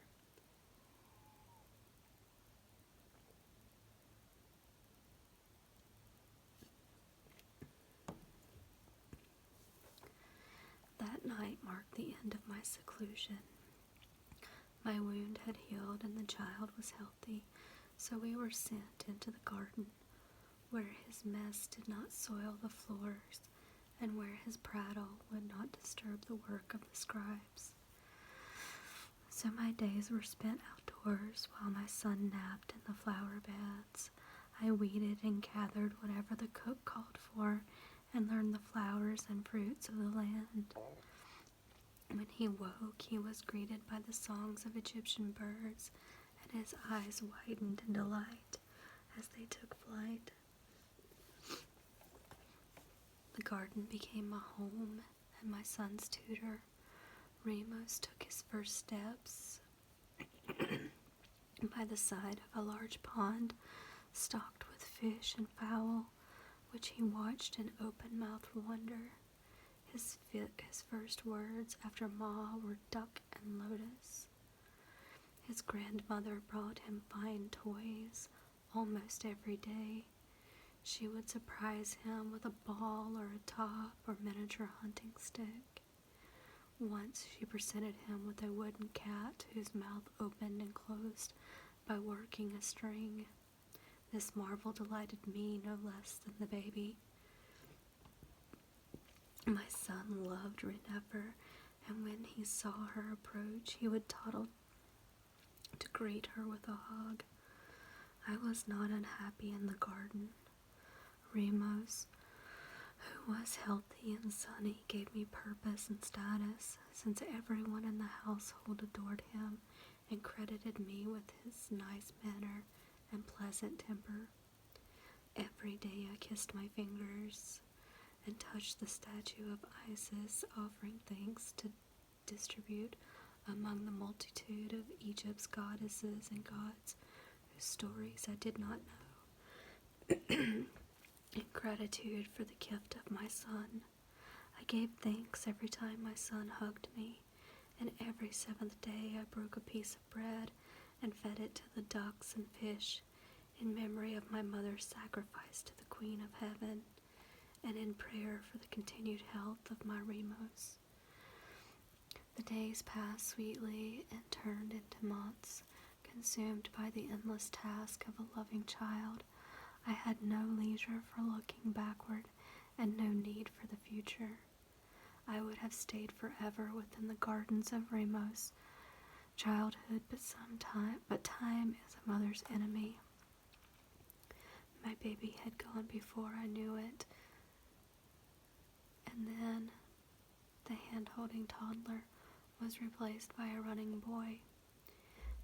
That night marked the end of my seclusion. My wound had healed and the child was healthy, so we were sent into the garden, where his mess did not soil the floors, and where his prattle would not disturb the work of the scribes. So my days were spent outdoors while my son napped in the flower beds. I weeded and gathered whatever the cook called for, and learned the flowers and fruits of the land. When he woke, he was greeted by the songs of Egyptian birds, and his eyes widened in delight as they took flight. The garden became my home, and my son's tutor, Remus, took his first steps by the side of a large pond stocked with fish and fowl, which he watched in open-mouthed wonder. His first words after Ma were duck and lotus. His grandmother brought him fine toys almost every day. She would surprise him with a ball or a top or miniature hunting stick. Once she presented him with a wooden cat whose mouth opened and closed by working a string. This marvel delighted me no less than the baby. My son loved Renefer, and when he saw her approach, he would toddle to greet her with a hug. I was not unhappy in the garden. Remus, who was healthy and sunny, gave me purpose and status, since everyone in the household adored him and credited me with his nice manner and pleasant temper. Every day I kissed my fingers and touched the statue of Isis, offering thanks to distribute among the multitude of Egypt's goddesses and gods whose stories I did not know. In gratitude for the gift of my son, I gave thanks every time my son hugged me, and every seventh day I broke a piece of bread and fed it to the ducks and fish, in memory of my mother's sacrifice to the Queen of Heaven, and in prayer for the continued health of my Remus. The days passed sweetly and turned into months, consumed by the endless task of a loving child. I had no leisure for looking backward and no need for the future. I would have stayed forever within the gardens of Ramos' childhood, but time is a mother's enemy. My baby had gone before I knew it, and then the hand-holding toddler was replaced by a running boy.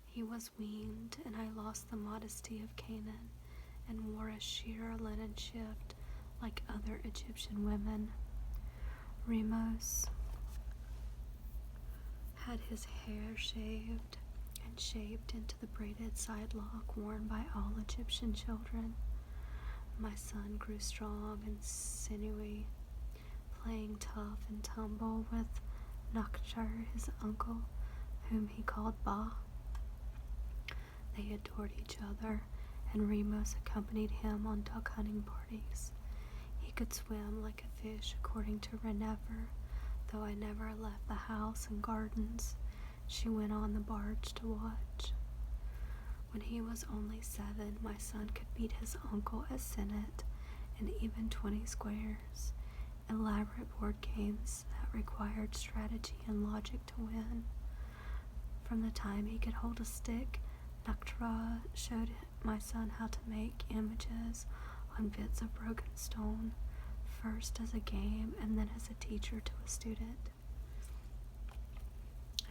He was weaned, and I lost the modesty of Canaan and wore a sheer linen shift like other Egyptian women. Remus had his hair shaved and shaped into the braided side lock worn by all Egyptian children. My son grew strong and sinewy, playing tough and tumble with Nakchar, his uncle, whom he called Ba. They adored each other, and Remus accompanied him on duck hunting parties. He could swim like a fish, according to Renever, though I never left the house and gardens. She went on the barge to watch. When he was only 7, my son could beat his uncle at Senate and even 20 squares, elaborate board games that required strategy and logic to win. From the time he could hold a stick, Naktra showed my son how to make images on bits of broken stone, first as a game and then as a teacher to a student.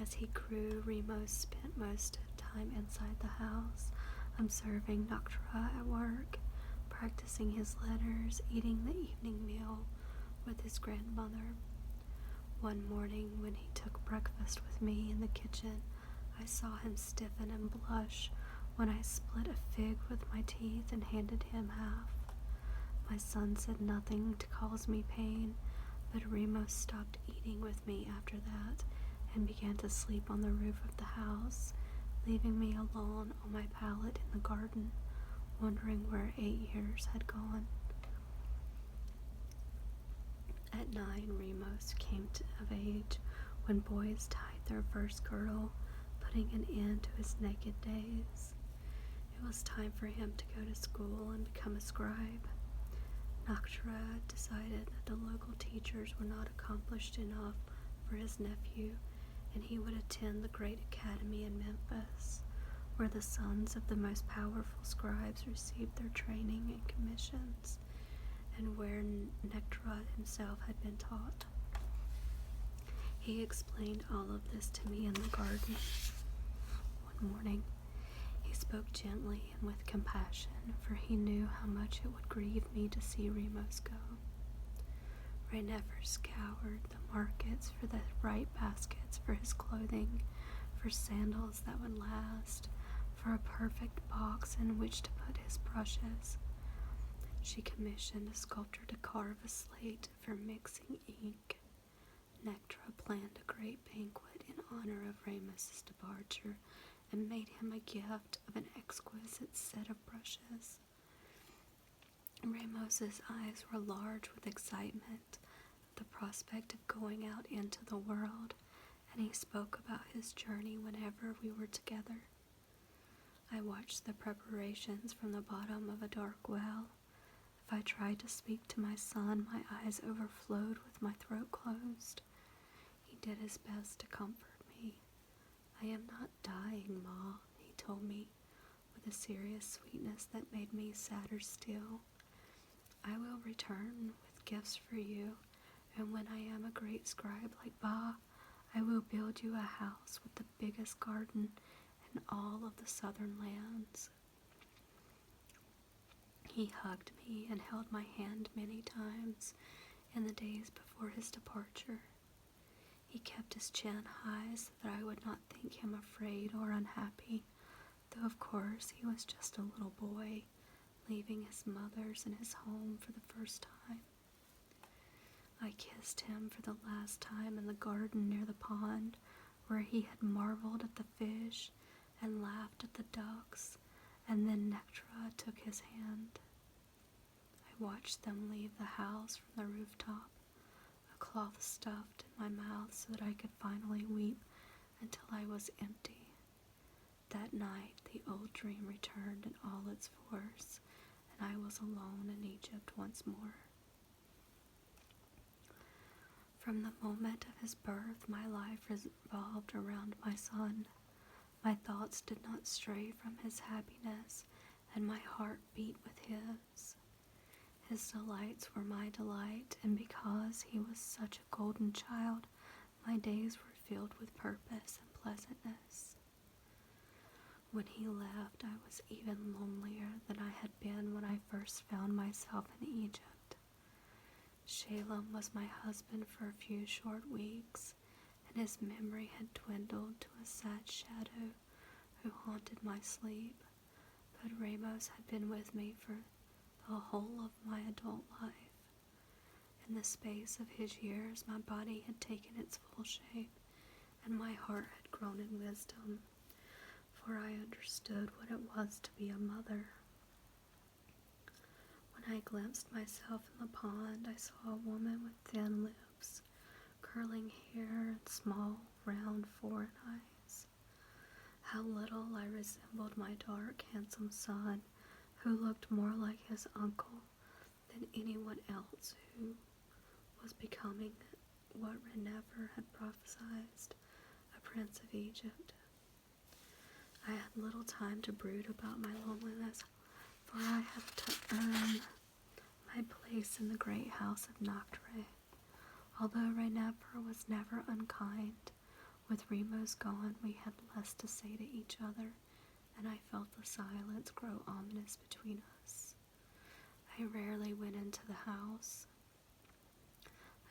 As he grew, Remus spent most of the time inside the house, observing Naktra at work, practicing his letters, eating the evening meal with his grandmother. One morning when he took breakfast with me in the kitchen, I saw him stiffen and blush when I split a fig with my teeth and handed him half. My son said nothing to cause me pain, but Remus stopped eating with me after that and began to sleep on the roof of the house, leaving me alone on my pallet in the garden, wondering where 8 years had gone. At 9, Remus came of age when boys tied their first girdle, putting an end to his naked days. It was time for him to go to school and become a scribe. Naktra decided that the local teachers were not accomplished enough for his nephew, and he would attend the great academy in Memphis, where the sons of the most powerful scribes received their training and commissions, and where Nektra himself had been taught. He explained all of this to me in the garden. One morning, he spoke gently and with compassion, for he knew how much it would grieve me to see Remus go. Renever scoured the markets for the right baskets for his clothing, for sandals that would last, for a perfect box in which to put his brushes. She commissioned a sculptor to carve a slate for mixing ink. Nektra planned a great banquet in honor of Remus's departure and made him a gift of an exquisite set of brushes. Ramos's eyes were large with excitement at the prospect of going out into the world, and he spoke about his journey whenever we were together. I watched the preparations from the bottom of a dark well. If I tried to speak to my son, my eyes overflowed with my throat closed. He did his best to comfort me. "I am not dying, Ma," he told me, with a serious sweetness that made me sadder still. "I will return with gifts for you, and when I am a great scribe like Ba, I will build you a house with the biggest garden in all of the southern lands." He hugged me and held my hand many times in the days before his departure. He kept his chin high so that I would not think him afraid or unhappy, though of course he was just a little boy, leaving his mother's and his home for the first time. I kissed him for the last time in the garden near the pond, where he had marveled at the fish and laughed at the ducks, and then Nectra took his hand. I watched them leave the house from the rooftop, a cloth stuffed in my mouth so that I could finally weep until I was empty. That night the old dream returned in all its force, and I was alone in Egypt once more. From the moment of his birth, my life revolved around my son. My thoughts did not stray from his happiness, and my heart beat with his. His delights were my delight, and because he was such a golden child, my days were filled with purpose and pleasantness. When he left, I was even lonelier than I had been when I first found myself in Egypt. Shalem was my husband for a few short weeks, and his memory had dwindled to a sad shadow who haunted my sleep, but Ramos had been with me for the whole of my adult life. In the space of his years, my body had taken its full shape, and my heart had grown in wisdom, for I understood what it was to be a mother. When I glimpsed myself in the pond, I saw a woman with thin lips, curling hair, and small, round, foreign eyes. How little I resembled my dark, handsome son, who looked more like his uncle than anyone else, who was becoming what Renefer had prophesied, a prince of Egypt. I had little time to brood about my loneliness, for I had to earn my place in the great house of Noctre. Although Renefer was never unkind, with Remos gone we had less to say to each other, and I felt the silence grow ominous between us. I rarely went into the house.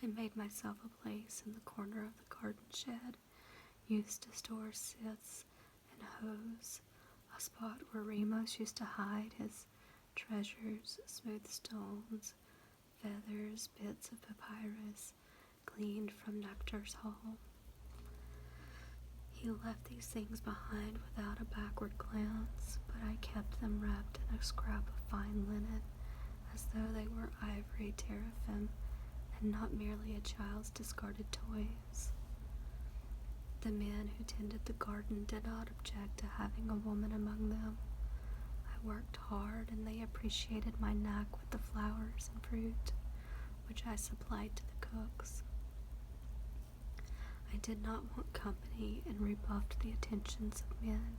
I made myself a place in the corner of the garden shed, used to store scythes and hoes, a spot where Remos used to hide his treasures, smooth stones, feathers, bits of papyrus, gleaned from Nectar's hall. He left these things behind without a backward glance, but I kept them wrapped in a scrap of fine linen, as though they were ivory teraphim and not merely a child's discarded toys. The men who tended the garden did not object to having a woman among them. I worked hard, and they appreciated my knack with the flowers and fruit, which I supplied to the cooks. I did not want company, and rebuffed the attentions of men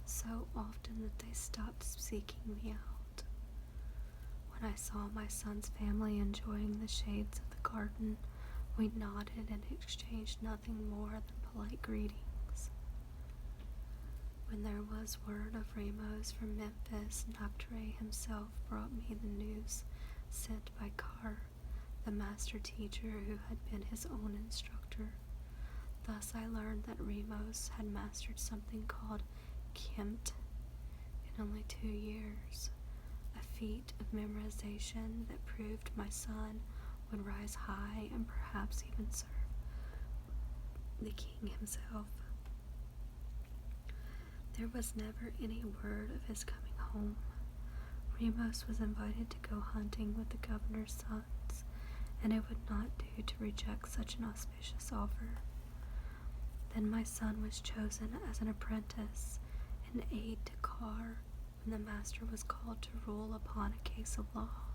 so often that they stopped seeking me out. When I saw my son's family enjoying the shades of the garden, we nodded and exchanged nothing more than polite greetings. When there was word of Ramos from Memphis, Noctre himself brought me the news sent by Car, the master teacher who had been his own instructor. Thus I learned that Ramos had mastered something called Kimt in only 2 years, a feat of memorization that proved my son would rise high and perhaps even serve the king himself. There was never any word of his coming home. Ramos was invited to go hunting with the governor's sons, and it would not do to reject such an auspicious offer. Then my son was chosen as an apprentice, an aide to Car, when the master was called to rule upon a case of law,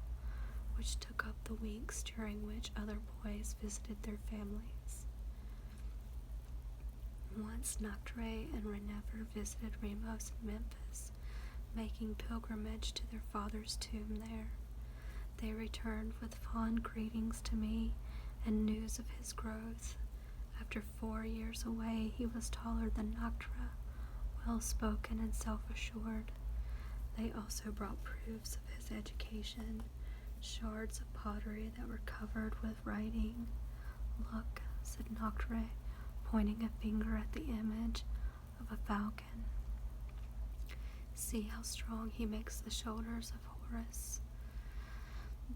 which took up the weeks during which other boys visited their families. Once Noctre and Renefer visited Ramos in Memphis, making pilgrimage to their father's tomb there. They returned with fond greetings to me and news of his growth. After 4 years away, he was taller than Noctre, well-spoken and self-assured. They also brought proofs of his education, shards of pottery that were covered with writing. "Look," said Noctre, pointing a finger at the image of a falcon. See how strong he makes the shoulders of Horus.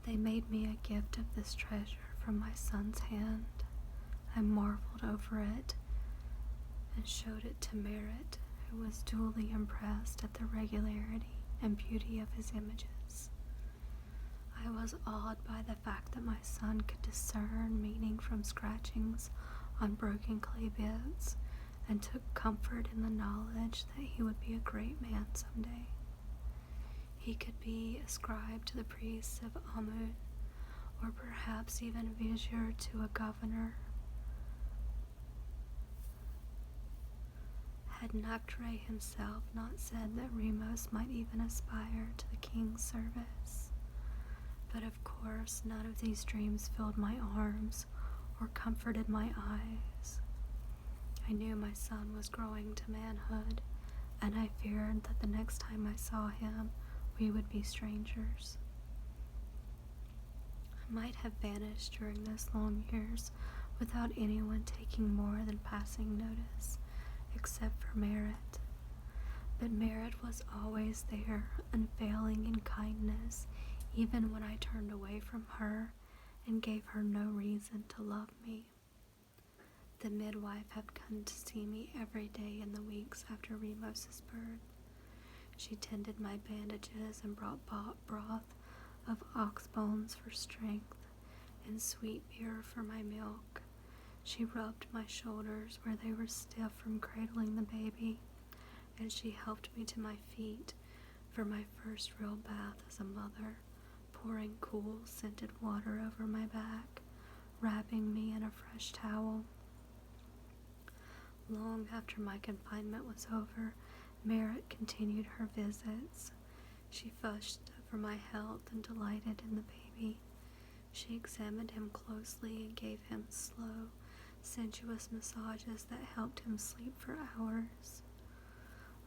They made me a gift of this treasure from my son's hand. I marveled over it and showed it to Merit, who was duly impressed at the regularity and beauty of his images. I was awed by the fact that my son could discern meaning from scratchings on broken clay bits, and took comfort in the knowledge that he would be a great man someday. He could be a scribe to the priests of Amun, or perhaps even vizier to a governor. Had Noctre himself not said that Remus might even aspire to the king's service? But of course, none of these dreams filled my arms or comforted my eyes. I knew my son was growing to manhood, and I feared that the next time I saw him, we would be strangers. I might have vanished during those long years without anyone taking more than passing notice, except for Merit. But Merit was always there, unfailing in kindness, even when I turned away from her and gave her no reason to love me. The midwife had come to see me every day in the weeks after Remus's birth. She tended my bandages and brought broth of ox bones for strength and sweet beer for my milk. She rubbed my shoulders where they were stiff from cradling the baby, and she helped me to my feet for my first real bath as a mother, pouring cool, scented water over my back, wrapping me in a fresh towel. Long after my confinement was over, Merit continued her visits. She fussed over my health and delighted in the baby. She examined him closely and gave him slow, sensuous massages that helped him sleep for hours.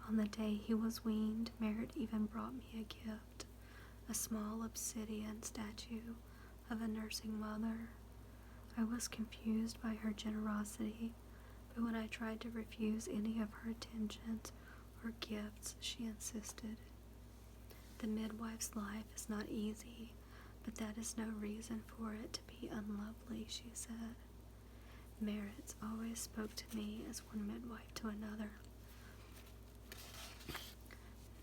On the day he was weaned, Merit even brought me a gift, a small obsidian statue of a nursing mother. I was confused by her generosity, but when I tried to refuse any of her attentions or gifts, she insisted. The midwife's life is not easy, but that is no reason for it to be unlovely, she said. Merit always spoke to me as one midwife to another,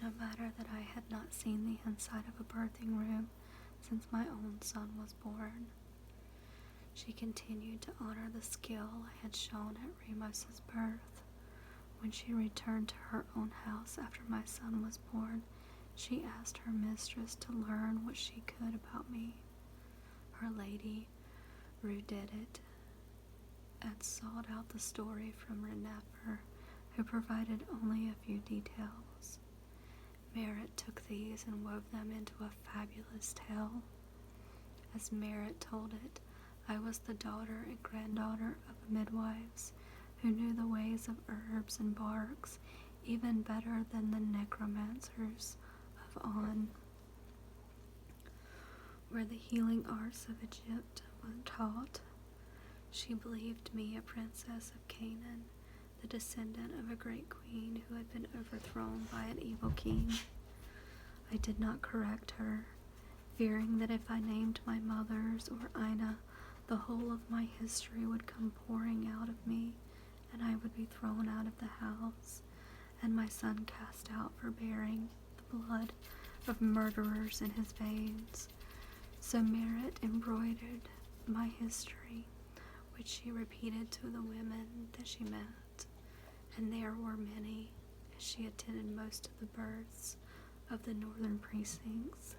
no matter that I had not seen the inside of a birthing room since my own son was born. She continued to honor the skill I had shown at Remus's birth. When she returned to her own house after my son was born, she asked her mistress to learn what she could about me. Her lady, Rudedit, had sought out the story from Rennefer, who provided only a few details. Merit took these and wove them into a fabulous tale. As Merit told it, I was the daughter and granddaughter of midwives who knew the ways of herbs and barks even better than the necromancers of On, where the healing arts of Egypt were taught. She believed me a princess of Canaan, the descendant of a great queen who had been overthrown by an evil king. I did not correct her, fearing that if I named my mother's or Ina, the whole of my history would come pouring out of me, and I would be thrown out of the house, and my son cast out for bearing the blood of murderers in his veins. So Merit embroidered my history, which she repeated to the women that she met, and there were many, as she attended most of the births of the northern precincts,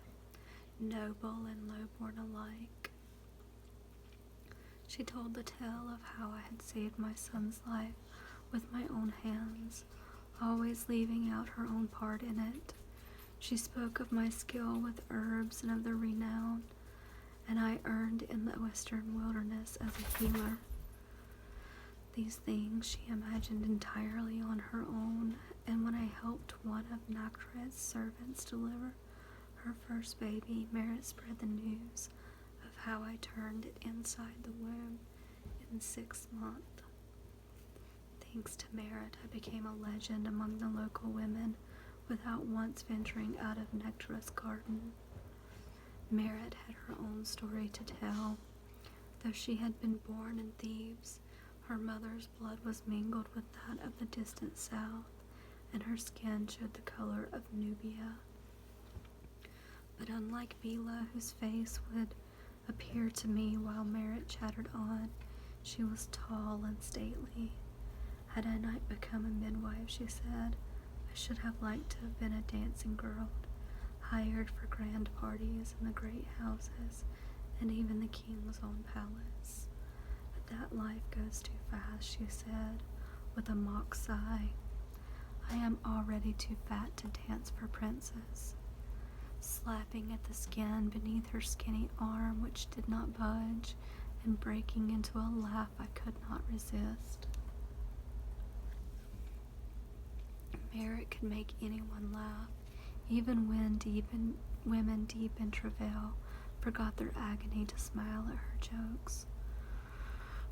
noble and lowborn alike. She told the tale of how I had saved my son's life with my own hands, always leaving out her own part in it. She spoke of my skill with herbs and of the renown and I earned in the western wilderness as a healer. These things she imagined entirely on her own, and when I helped one of Noctre's servants deliver her first baby, Merit spread the news of how I turned it inside the womb in 6 months. Thanks to merit, I became a legend among the local women without once venturing out of Nectar's garden. Merit had her own story to tell. Though she had been born in Thebes, her mother's blood was mingled with that of the distant south, and her skin showed the color of Nubia. But unlike Bila, whose face would appear to me while Merit chattered on, she was tall and stately. Had I not become a midwife, she said, I should have liked to have been a dancing girl, hired for grand parties in the great houses and even the king's own palace. But that life goes too fast, she said, with a mock sigh. I am already too fat to dance for princes. Slapping at the skin beneath her skinny arm, which did not budge, and breaking into a laugh I could not resist. Merit could make anyone laugh, even when women deep in travail forgot their agony to smile at her jokes.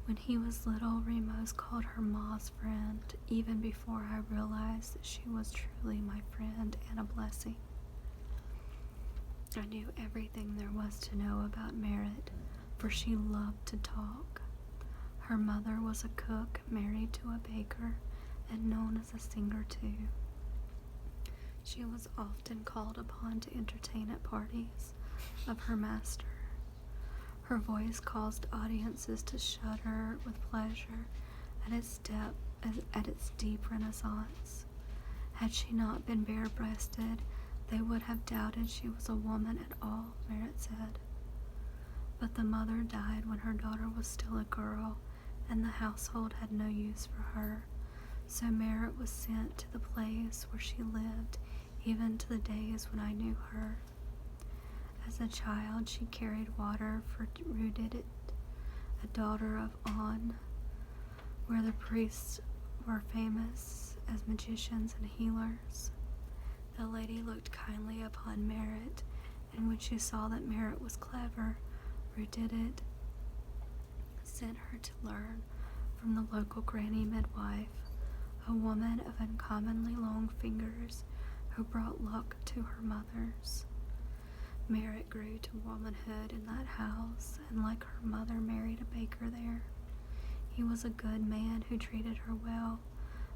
When he was little, Remos called her Ma's friend, even before I realized that she was truly my friend and a blessing. I knew everything there was to know about Merit, for she loved to talk. Her mother was a cook, married to a baker, and known as a singer too. She was often called upon to entertain at parties of her master. Her voice caused audiences to shudder with pleasure at its deep renaissance. Had she not been bare-breasted, they would have doubted she was a woman at all, Merit said. But the mother died when her daughter was still a girl, and the household had no use for her, so Merit was sent to the place where she lived, even to the days when I knew her. As a child, she carried water for Rudidit, a daughter of On, where the priests were famous as magicians and healers. The lady looked kindly upon Merit, and when she saw that Merit was clever, Rudidit sent her to learn from the local granny midwife, a woman of uncommonly long fingers who brought luck to her mothers. Merit grew to womanhood in that house, and like her mother married a baker there. He was a good man who treated her well,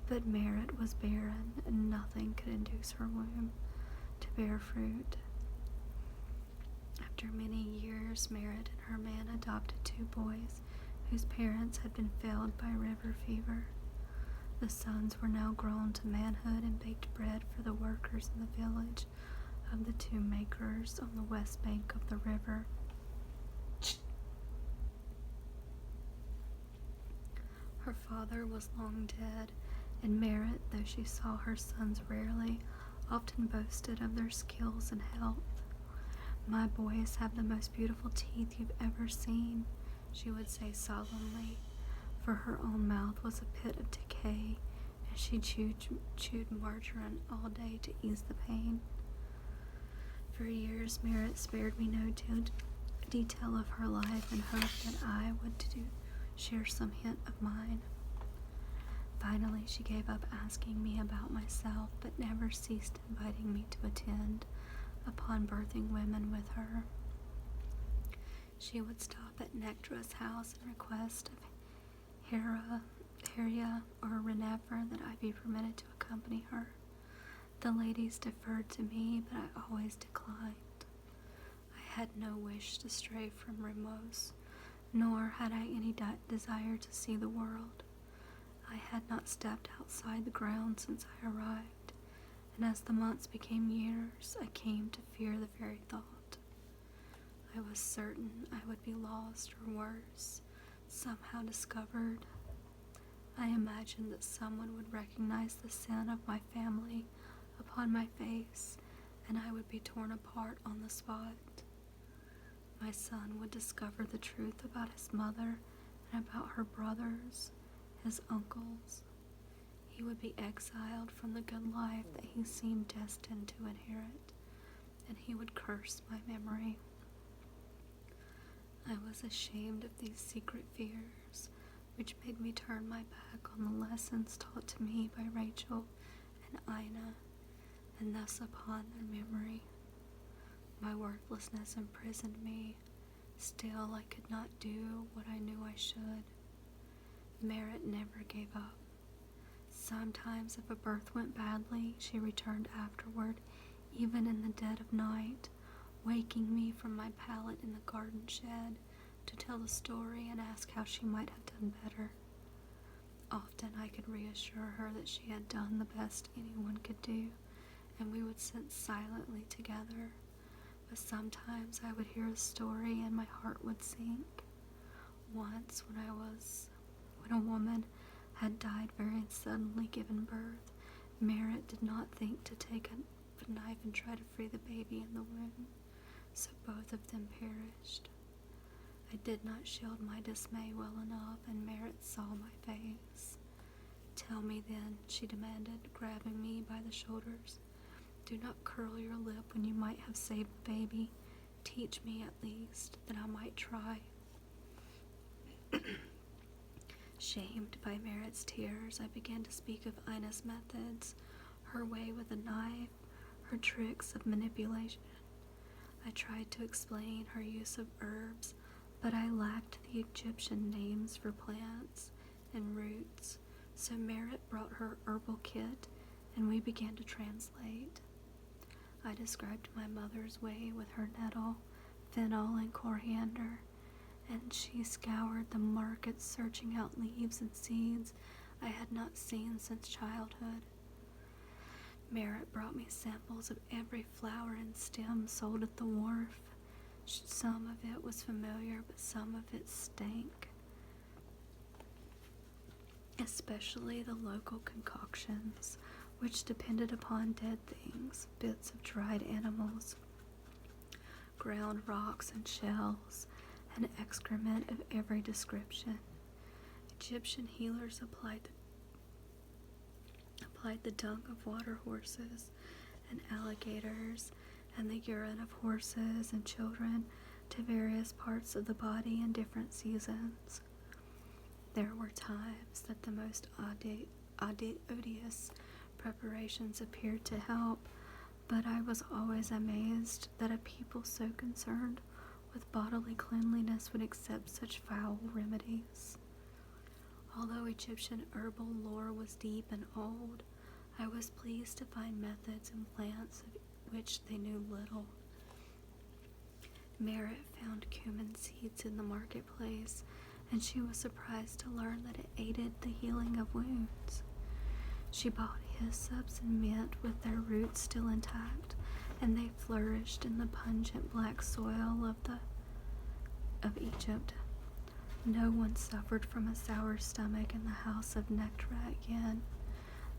but Merit was barren, and nothing could induce her womb to bear fruit. After many years, Merit and her man adopted 2 boys whose parents had been failed by river fever. The sons were now grown to manhood and baked bread for the workers in the village of the 2 makers on the west bank of the river. Her father was long dead, and Merit, though she saw her sons rarely, often boasted of their skills and health. My boys have the most beautiful teeth you've ever seen, she would say solemnly, for her own mouth was a pit of decay, and she chewed margarine all day to ease the pain. For years, Merit spared me no detail of her life and hoped that I would share some hint of mine. Finally, she gave up asking me about myself, but never ceased inviting me to attend upon birthing women with her. She would stop at Nectra's house and request of Heria or Rennefer that I be permitted to accompany her. The ladies deferred to me, but I always declined. I had no wish to stray from Remos, nor had I any desire to see the world. I had not stepped outside the grounds since I arrived, and as the months became years, I came to fear the very thought. I was certain I would be lost or worse, somehow discovered. I imagined that someone would recognize the sin of my family upon my face, and I would be torn apart on the spot. My son would discover the truth about his mother and about her brothers, his uncles. He would be exiled from the good life that he seemed destined to inherit, and he would curse my memory. I was ashamed of these secret fears, which made me turn my back on the lessons taught to me by Rachel and Ina, and thus upon their memory. My worthlessness imprisoned me. Still, I could not do what I knew I should. Merritt never gave up. Sometimes, if a birth went badly, she returned afterward, even in the dead of night, waking me from my pallet in the garden shed to tell the story and ask how she might have done better. Often I could reassure her that she had done the best anyone could do, and we would sit silently together. But sometimes I would hear a story and my heart would sink. Once, when a woman had died very suddenly given birth, Merritt did not think to take a knife and try to free the baby in the womb, so both of them perished. I did not shield my dismay well enough, and Merritt saw my face. "Tell me then," she demanded, grabbing me by the shoulders. "Do not curl your lip when you might have saved the baby. Teach me at least, that I might try." Shamed by Merritt's tears, I began to speak of Ina's methods, her way with a knife, her tricks of manipulation. I tried to explain her use of herbs, but I lacked the Egyptian names for plants and roots, so Merritt brought her herbal kit, and we began to translate. I described my mother's way with her nettle, fennel, and coriander, and she scoured the markets searching out leaves and seeds I had not seen since childhood. Merritt brought me samples of every flower and stem sold at the wharf. Some of it was familiar, but some of it stank. Especially the local concoctions, which depended upon dead things, bits of dried animals, ground rocks and shells, and excrement of every description. Egyptian healers applied the dung of water horses and alligators and the urine of horses and children to various parts of the body in different seasons. There were times that the most odious preparations appeared to help, but I was always amazed that a people so concerned with bodily cleanliness would accept such foul remedies. Although Egyptian herbal lore was deep and old, I was pleased to find methods and plants of which they knew little. Merritt found cumin seeds in the marketplace, and she was surprised to learn that it aided the healing of wounds. She bought hyssops and mint with their roots still intact, and they flourished in the pungent black soil of Egypt. No one suffered from a sour stomach in the house of Nectra again.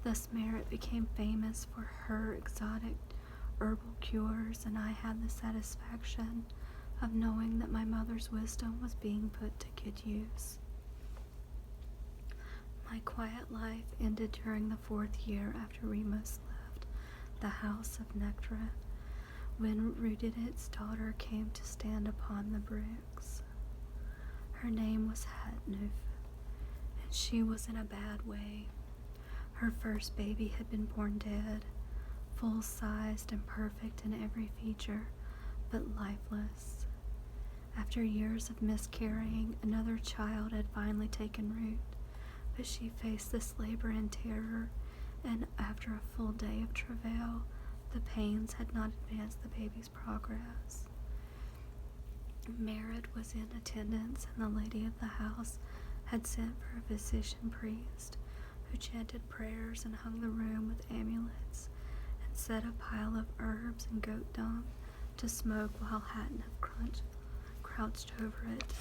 Thus Merritt became famous for her exotic herbal cures, and I had the satisfaction of knowing that my mother's wisdom was being put to good use. My quiet life ended during the 4th year after Remus left the house of Nectra, when Rudidit's daughter came to stand upon the bricks. Her name was Hatnuf, and she was in a bad way. Her first baby had been born dead, full-sized and perfect in every feature, but lifeless. After years of miscarrying, another child had finally taken root, but she faced this labor in terror, and after a full day of travail, the pains had not advanced the baby's progress. Merritt was in attendance, and the lady of the house had sent for a physician priest, who chanted prayers and hung the room with amulets, and set a pile of herbs and goat dung to smoke while Hatnuf crouched over it.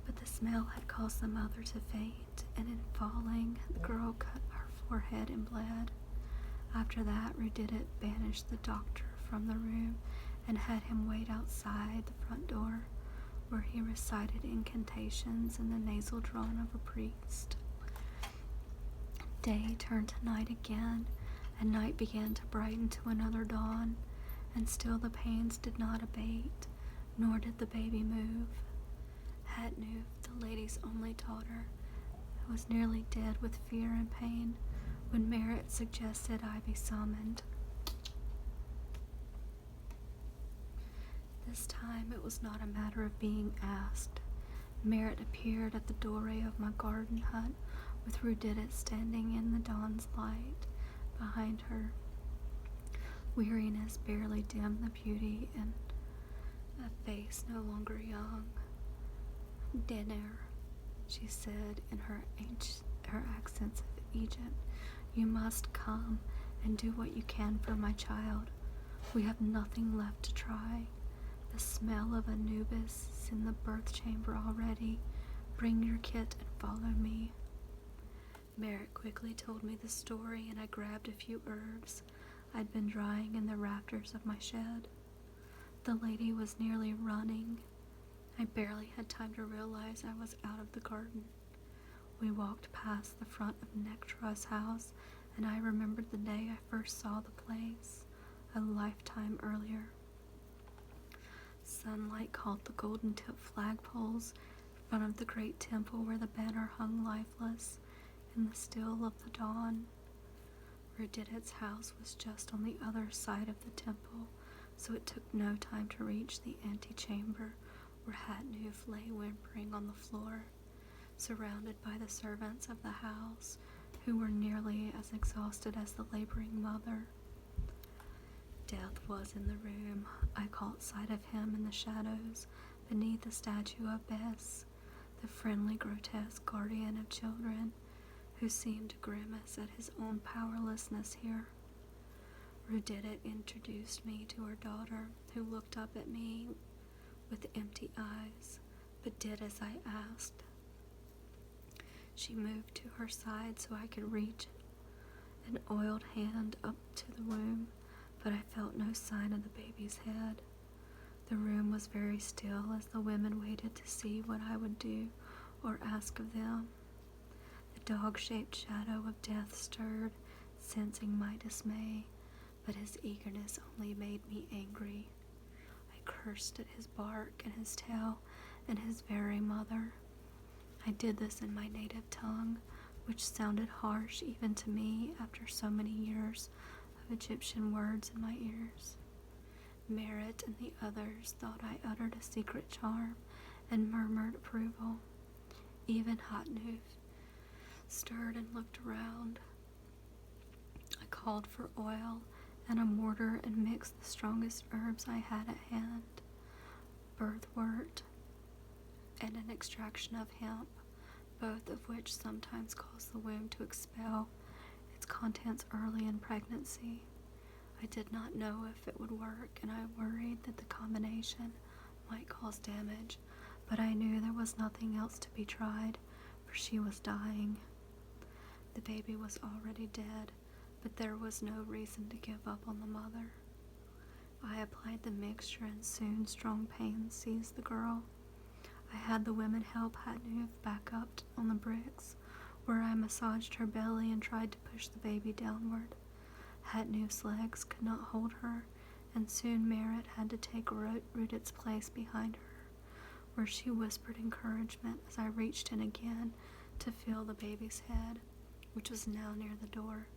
But the smell had caused the mother to faint, and in falling, the girl cut her forehead and bled. After that, Rudidit banished the doctor from the room and had him wait outside the front door, where he recited incantations in the nasal drone of a priest. Day turned to night again, and night began to brighten to another dawn, and still the pains did not abate, nor did the baby move. Hatnoof, the lady's only daughter, was nearly dead with fear and pain when Merritt suggested I be summoned. This time it was not a matter of being asked. Merritt appeared at the doorway of my garden hut with Rudidit standing in the dawn's light behind her. Weariness barely dimmed the beauty in a face no longer young. "Dinner," she said in her accents of Egypt. "You must come and do what you can for my child. We have nothing left to try. The smell of Anubis is in the birth chamber already. Bring your kit and follow me." Merritt quickly told me the story, and I grabbed a few herbs I'd been drying in the rafters of my shed. The lady was nearly running. I barely had time to realize I was out of the garden. We walked past the front of Nectra's house, and I remembered the day I first saw the place, a lifetime earlier. Sunlight caught the golden-tipped flagpoles in front of the great temple where the banner hung lifeless in the still of the dawn. Rudidit's house was just on the other side of the temple, so it took no time to reach the antechamber where Hatnoof lay whimpering on the floor, surrounded by the servants of the house, who were nearly as exhausted as the laboring mother. Death was in the room. I caught sight of him in the shadows beneath the statue of Bes, the friendly, grotesque guardian of children, who seemed to grimace at his own powerlessness here. Rudidit introduced me to her daughter, who looked up at me with empty eyes, but did as I asked. She moved to her side so I could reach an oiled hand up to the womb, but I felt no sign of the baby's head. The room was very still as the women waited to see what I would do or ask of them. The dog-shaped shadow of death stirred, sensing my dismay, but his eagerness only made me angry. I cursed at his bark and his tail and his very mother. I did this in my native tongue, which sounded harsh even to me after so many years of Egyptian words in my ears. Merritt and the others thought I uttered a secret charm and murmured approval. Even Hatnoof stirred and looked around. I called for oil and a mortar and mixed the strongest herbs I had at hand, birthwort and an extraction of hemp, both of which sometimes cause the womb to expel its contents early in pregnancy. I did not know if it would work, and I worried that the combination might cause damage, but I knew there was nothing else to be tried, for she was dying. The baby was already dead, but there was no reason to give up on the mother. I applied the mixture, and soon strong pain seized the girl. I had the women help Hatnoof back up on the bricks, where I massaged her belly and tried to push the baby downward. Hatnoof's legs could not hold her, and soon Merritt had to take Rudit's place behind her, where she whispered encouragement as I reached in again to feel the baby's head, which was now near the door.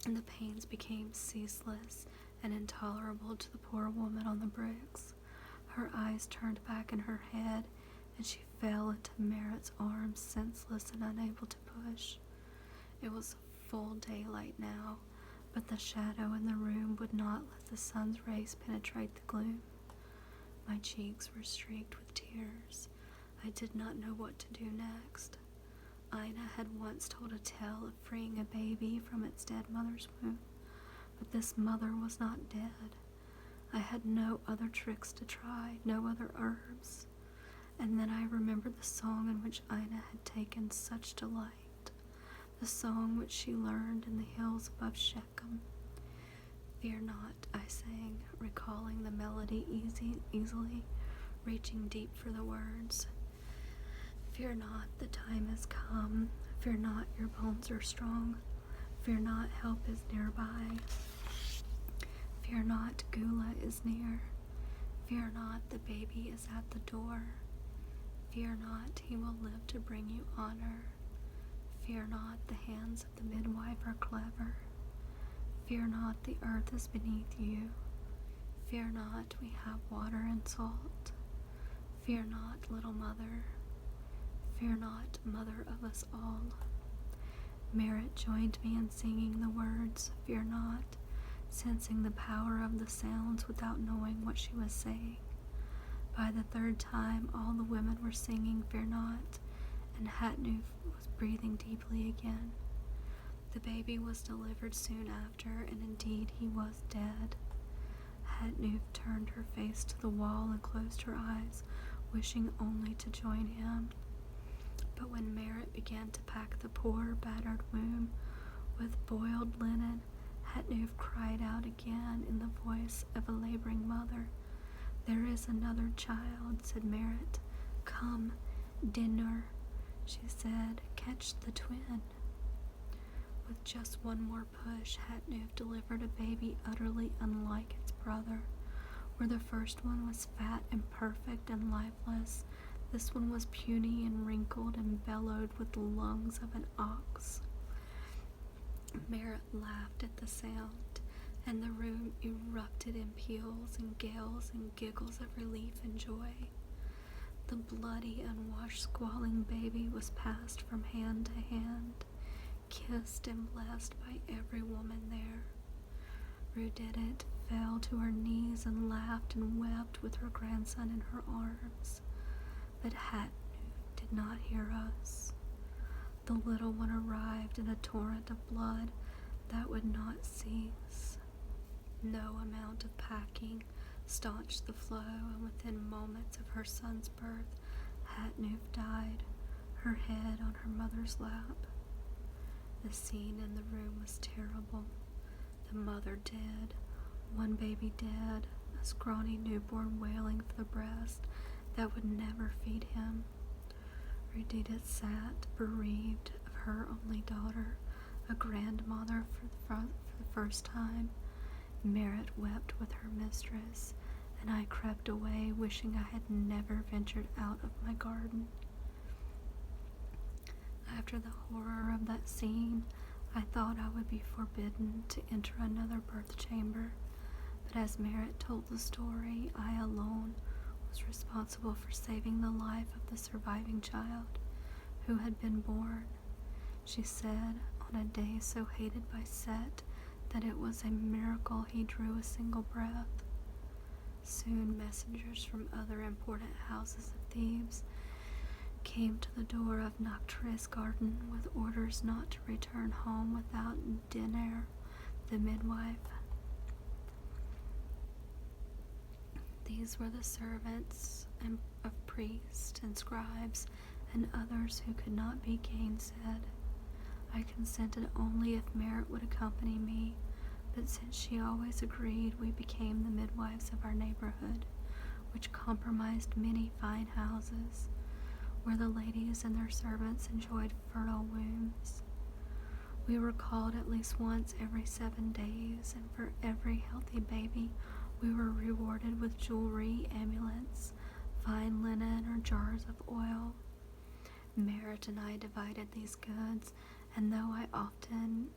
And the pains became ceaseless and intolerable to the poor woman on the bricks. Her eyes turned back in her head, and she fell into Merritt's arms, senseless and unable to push. It was full daylight now, but the shadow in the room would not let the sun's rays penetrate the gloom. My cheeks were streaked with tears. I did not know what to do next. Ina had once told a tale of freeing a baby from its dead mother's womb, but this mother was not dead. I had no other tricks to try, no other herbs. And then I remembered the song in which Ina had taken such delight, the song which she learned in the hills above Shechem. "Fear not," I sang, recalling the melody easily, reaching deep for the words. "Fear not, the time has come. Fear not, your bones are strong. Fear not, help is nearby. Fear not, Gula is near. Fear not, the baby is at the door. Fear not, he will live to bring you honor. Fear not, the hands of the midwife are clever. Fear not, the earth is beneath you. Fear not, we have water and salt. Fear not, little mother. Fear not, mother of us all. Merritt joined me in singing the words, Fear not, sensing the power of the sounds without knowing what she was saying. By the third time, all the women were singing Fear not, and Hatnoof was breathing deeply again. The baby was delivered soon after, and indeed he was dead. Hatnoof turned her face to the wall and closed her eyes, wishing only to join him. But when Merritt began to pack the poor, battered womb with boiled linen, Hatnoof cried out again in the voice of a laboring mother. There is another child, said Merritt. Come, dinner, she said, catch the twin. With just one more push, Hatnoof delivered a baby utterly unlike its brother. Where the first one was fat and perfect and lifeless, this one was puny and wrinkled and bellowed with the lungs of an ox. Merritt laughed at the sound, and the room erupted in peals and gales and giggles of relief and joy. The bloody, unwashed, squalling baby was passed from hand to hand, kissed and blessed by every woman there. Rudidit fell to her knees and laughed and wept with her grandson in her arms. But Hatnoof did not hear us. The little one arrived in a torrent of blood that would not cease. No amount of packing staunched the flow, and within moments of her son's birth, Hatnoof died, her head on her mother's lap. The scene in the room was terrible. The mother dead, one baby dead, a scrawny newborn wailing for the breast that would never feed him. Rudidit sat, bereaved of her only daughter, a grandmother for the first time. Merritt wept with her mistress, and I crept away, wishing I had never ventured out of my garden. After the horror of that scene, I thought I would be forbidden to enter another birth chamber, but as Merritt told the story, I alone was responsible for saving the life of the surviving child who had been born. She said, on a day so hated by Set that it was a miracle he drew a single breath. Soon messengers from other important houses of Thebes came to the door of Noctris' garden with orders not to return home without Dinner, the midwife. These were the servants of priests and scribes and others who could not be gainsaid. I consented only if Merritt would accompany me, but since she always agreed, we became the midwives of our neighborhood, which comprised many fine houses, where the ladies and their servants enjoyed fertile wombs. We were called at least once every 7 days, and for every healthy baby we were rewarded with jewelry, amulets, fine linen, or jars of oil. Merritt and I divided these goods, and though I often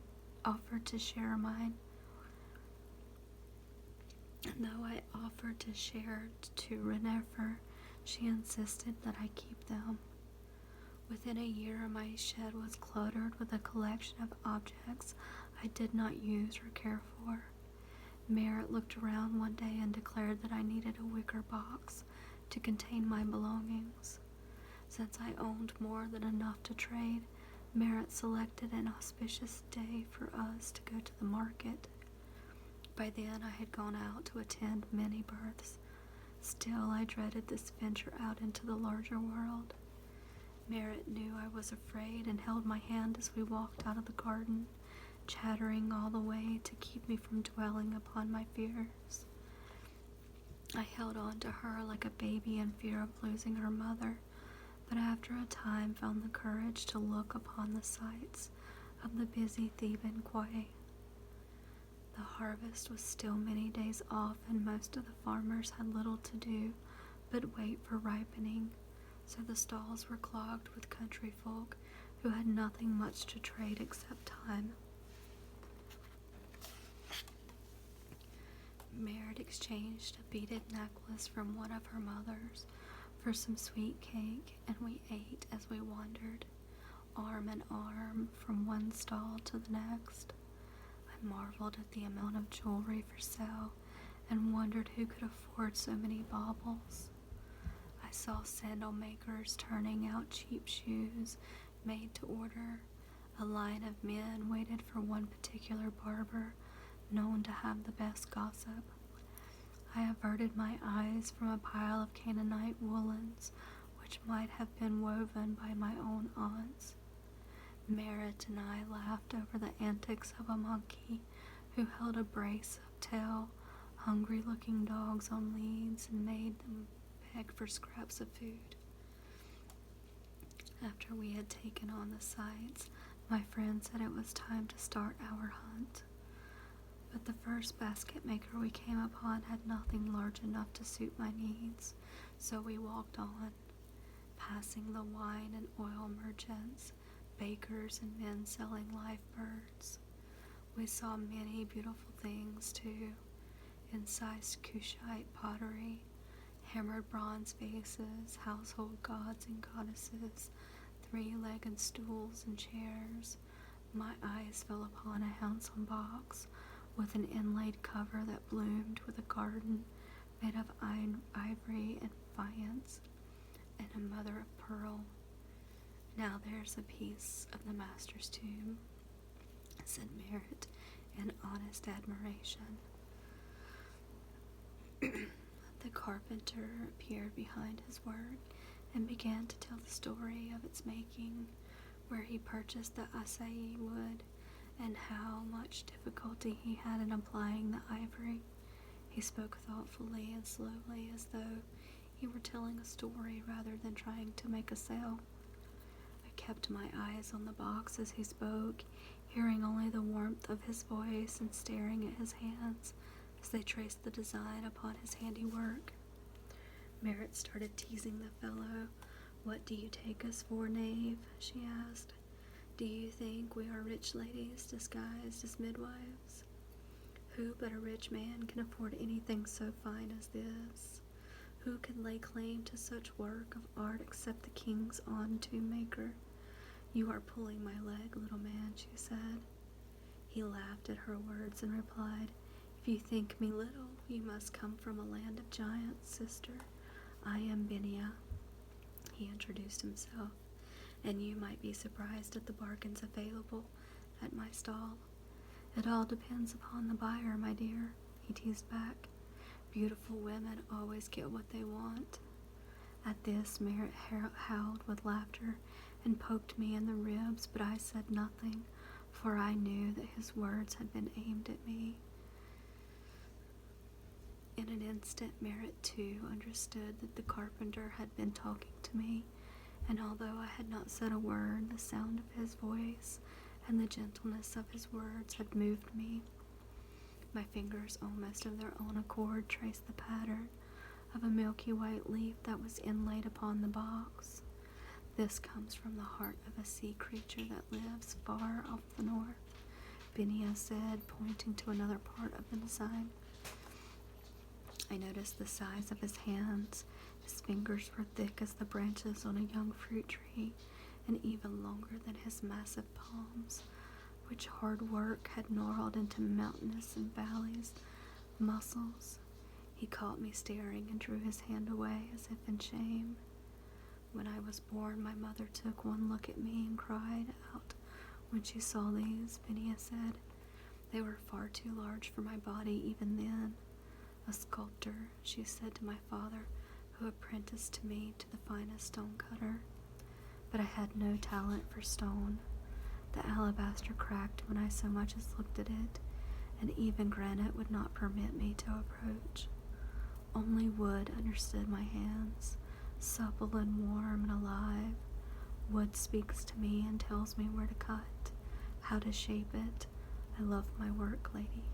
offered to share to Renefer, she insisted that I keep them. Within a year, my shed was cluttered with a collection of objects I did not use or care for. Merritt looked around one day and declared that I needed a wicker box to contain my belongings. Since I owned more than enough to trade, Merritt selected an auspicious day for us to go to the market. By then I had gone out to attend many births. Still, I dreaded this venture out into the larger world. Merritt knew I was afraid and held my hand as we walked out of the garden, chattering all the way to keep me from dwelling upon my fears. I held on to her like a baby in fear of losing her mother, but after a time found the courage to look upon the sights of the busy Theban quay. The harvest was still many days off, and most of the farmers had little to do but wait for ripening, so the stalls were clogged with country folk who had nothing much to trade except time. Merritt exchanged a beaded necklace from one of her mothers for some sweet cake, and we ate as we wandered, arm in arm, from one stall to the next. I marveled at the amount of jewelry for sale and wondered who could afford so many baubles. I saw sandal makers turning out cheap shoes made to order. A line of men waited for one particular barber, known to have the best gossip. I averted my eyes from a pile of Canaanite woolens, which might have been woven by my own aunts. Merritt and I laughed over the antics of a monkey who held a brace of tail, hungry-looking dogs on leads and made them beg for scraps of food. After we had taken on the sights, my friend said it was time to start our hunt. But the first basket maker we came upon had nothing large enough to suit my needs, so we walked on, passing the wine and oil merchants, bakers, and men selling live birds. We saw many beautiful things, too: incised Cushite pottery, hammered bronze vases, household gods and goddesses, three-legged stools and chairs. My eyes fell upon a handsome box with an inlaid cover that bloomed with a garden made of ivory and faience, and a mother of pearl. "Now there's a piece of the master's tomb," said Merritt in honest admiration. The carpenter appeared behind his work and began to tell the story of its making, where he purchased the acai wood, and how much difficulty he had in applying the ivory. He spoke thoughtfully and slowly, as though he were telling a story rather than trying to make a sale. I kept my eyes on the box as he spoke, hearing only the warmth of his voice and staring at his hands as they traced the design upon his handiwork. Merritt started teasing the fellow. "What do you take us for, knave?" she asked. "Do you think we are rich ladies disguised as midwives? Who but a rich man can afford anything so fine as this? Who can lay claim to such work of art except the king's own tomb maker? You are pulling my leg, little man," she said. He laughed at her words and replied, "If you think me little, you must come from a land of giants, sister. I am Benia." He introduced himself. "And you might be surprised at the bargains available at my stall." "It all depends upon the buyer, my dear," he teased back. "Beautiful women always get what they want." At this, Merritt howled with laughter and poked me in the ribs, but I said nothing, for I knew that his words had been aimed at me. In an instant, Merritt, too, understood that the carpenter had been talking to me, and although I had not said a word, the sound of his voice and the gentleness of his words had moved me. My fingers, almost of their own accord, traced the pattern of a milky white leaf that was inlaid upon the box. "This comes from the heart of a sea creature that lives far off the north," Benia said, pointing to another part of the design. I noticed the size of his hands. His fingers were thick as the branches on a young fruit tree, and even longer than his massive palms, which hard work had gnarled into mountains and valleys muscles. He caught me staring and drew his hand away as if in shame. "When I was born, my mother took one look at me and cried out when she saw these," Benia said. "They were far too large for my body even then. A sculptor," she said to my father, who apprenticed to me to the finest stone cutter. But I had no talent for stone. The alabaster cracked when I so much as looked at it, and even granite would not permit me to approach. Only wood understood my hands, supple and warm and alive. Wood speaks to me and tells me where to cut, how to shape it. I love my work, lady."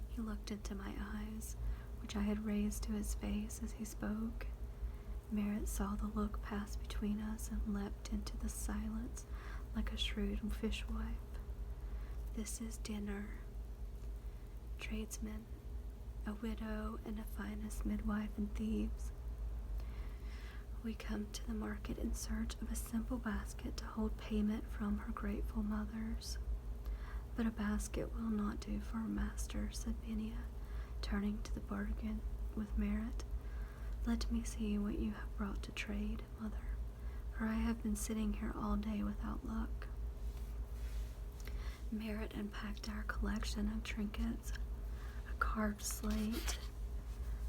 He looked into my eyes, which I had raised to his face as he spoke. Merritt saw the look pass between us and leapt into the silence like a shrewd fishwife. This is dinner. Tradesmen, a widow, and a finest midwife in Thebes. We come to the market in search of a simple basket to hold payment from her grateful mothers. But a basket will not do for a master, said Binia, turning to the bargain with Merritt. Let me see what you have brought to trade, mother, for I have been sitting here all day without luck. Merritt unpacked our collection of trinkets, a carved slate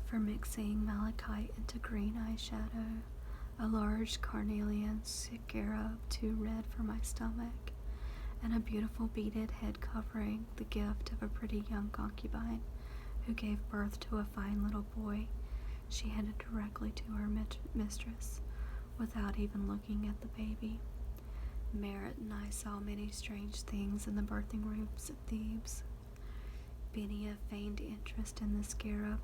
for mixing malachite into green eyeshadow, a large carnelian scarab too red for my stomach, and a beautiful beaded head covering, the gift of a pretty young concubine who gave birth to a fine little boy she handed directly to her mistress without even looking at the baby. Merritt and I saw many strange things in the birthing rooms of Thebes. Binia feigned interest in the scarab.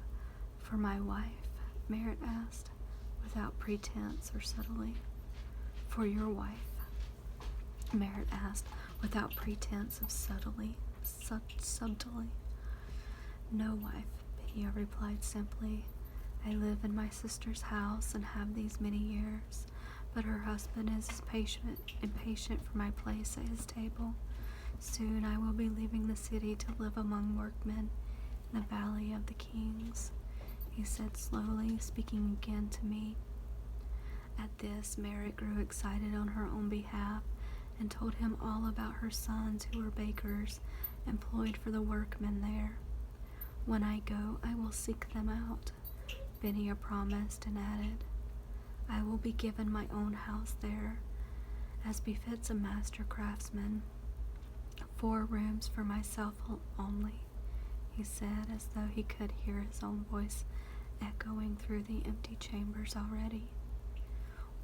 For my wife, Merritt asked, without pretense or subtlety. For your wife, Merritt asked, without pretense of subtlety. No wife, Binia replied simply. I live in my sister's house and have these many years, but her husband is impatient for my place at his table. Soon I will be leaving the city to live among workmen in the Valley of the Kings, he said slowly, speaking again to me. At this, Merritt grew excited on her own behalf and told him all about her sons who were bakers employed for the workmen there. When I go, I will seek them out, Binia promised and added, I will be given my own house there, as befits a master craftsman. 4 rooms for myself only, he said, as though he could hear his own voice echoing through the empty chambers already.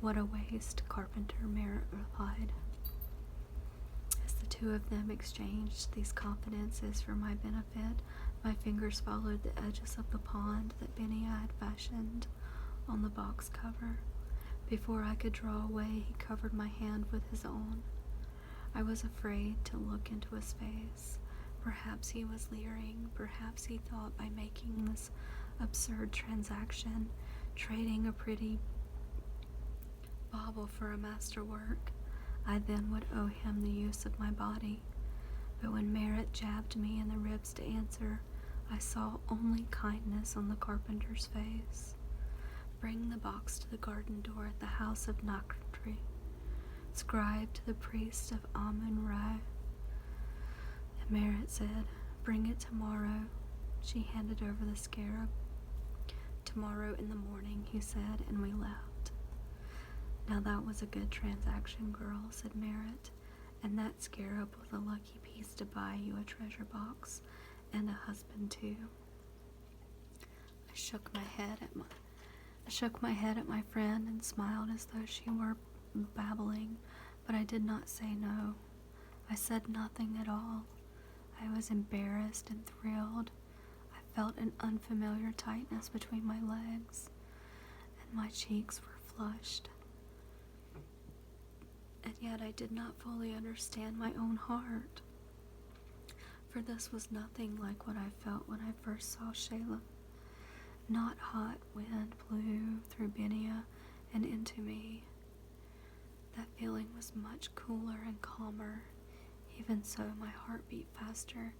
What a waste, Carpenter, Merritt replied. As the two of them exchanged these confidences for my benefit, my fingers followed the edges of the pond that Binia had fashioned on the box cover. Before I could draw away, he covered my hand with his own. I was afraid to look into his face. Perhaps he was leering. Perhaps he thought by making this absurd transaction, trading a pretty bauble for a masterwork, I then would owe him the use of my body. But when Merritt jabbed me in the ribs to answer, I saw only kindness on the carpenter's face. Bring the box to the garden door at the house of Nakhtri, scribe to the priest of Amun-Ra. And Merritt said, bring it tomorrow. She handed over the scarab. Tomorrow in the morning, he said, and we left. Now that was a good transaction, girl, said Merritt, and that scarab was a lucky piece to buy you a treasure box and a husband too. I shook my head at my friend and smiled as though she were babbling, but I did not say no. I said nothing at all. I was embarrassed and thrilled. I felt an unfamiliar tightness between my legs, and my cheeks were flushed. And yet I did not fully understand my own heart, for this was nothing like what I felt when I first saw Shayla. Not hot wind blew through Binia and into me. That feeling was much cooler and calmer. Even so, my heart beat faster,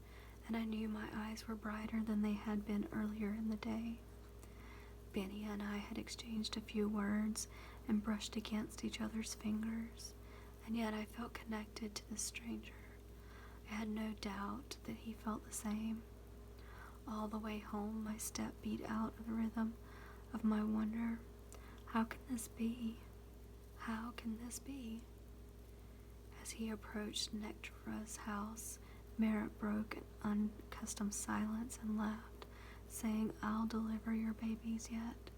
and I knew my eyes were brighter than they had been earlier in the day. Binia and I had exchanged a few words and brushed against each other's fingers, and yet I felt connected to the stranger. I had no doubt that he felt the same. All the way home, my step beat out of the rhythm of my wonder. How can this be? How can this be? As he approached Nectara's house, Merritt broke an unaccustomed silence and laughed, saying, I'll deliver your babies yet.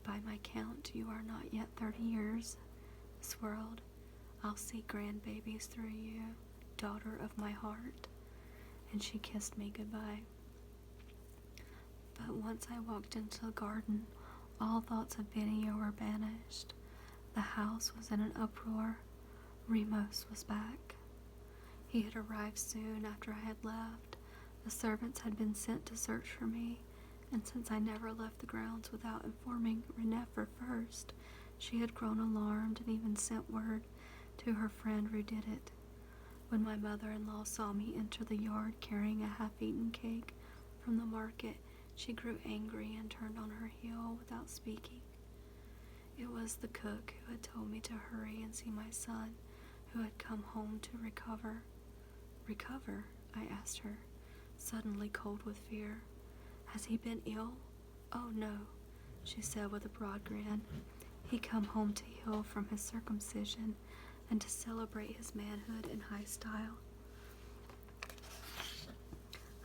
By my count, you are not yet 30 years. This world, I'll see grandbabies through you, daughter of my heart. And she kissed me goodbye. But once I walked into the garden, All thoughts of Benio were banished. The house was in an uproar. Remus was back. He had arrived soon after I had left. The servants had been sent to search for me, and since I never left the grounds without informing Renefer first, she had grown alarmed and even sent word to her friend who did it. When my mother-in-law saw me enter the yard carrying a half-eaten cake from the market, she grew angry and turned on her heel without speaking. It was the cook who had told me to hurry and see my son, who had come home to recover. Recover? I asked her, suddenly cold with fear. Has he been ill? Oh no, she said with a broad grin. He come home to heal from his circumcision and to celebrate his manhood in high style.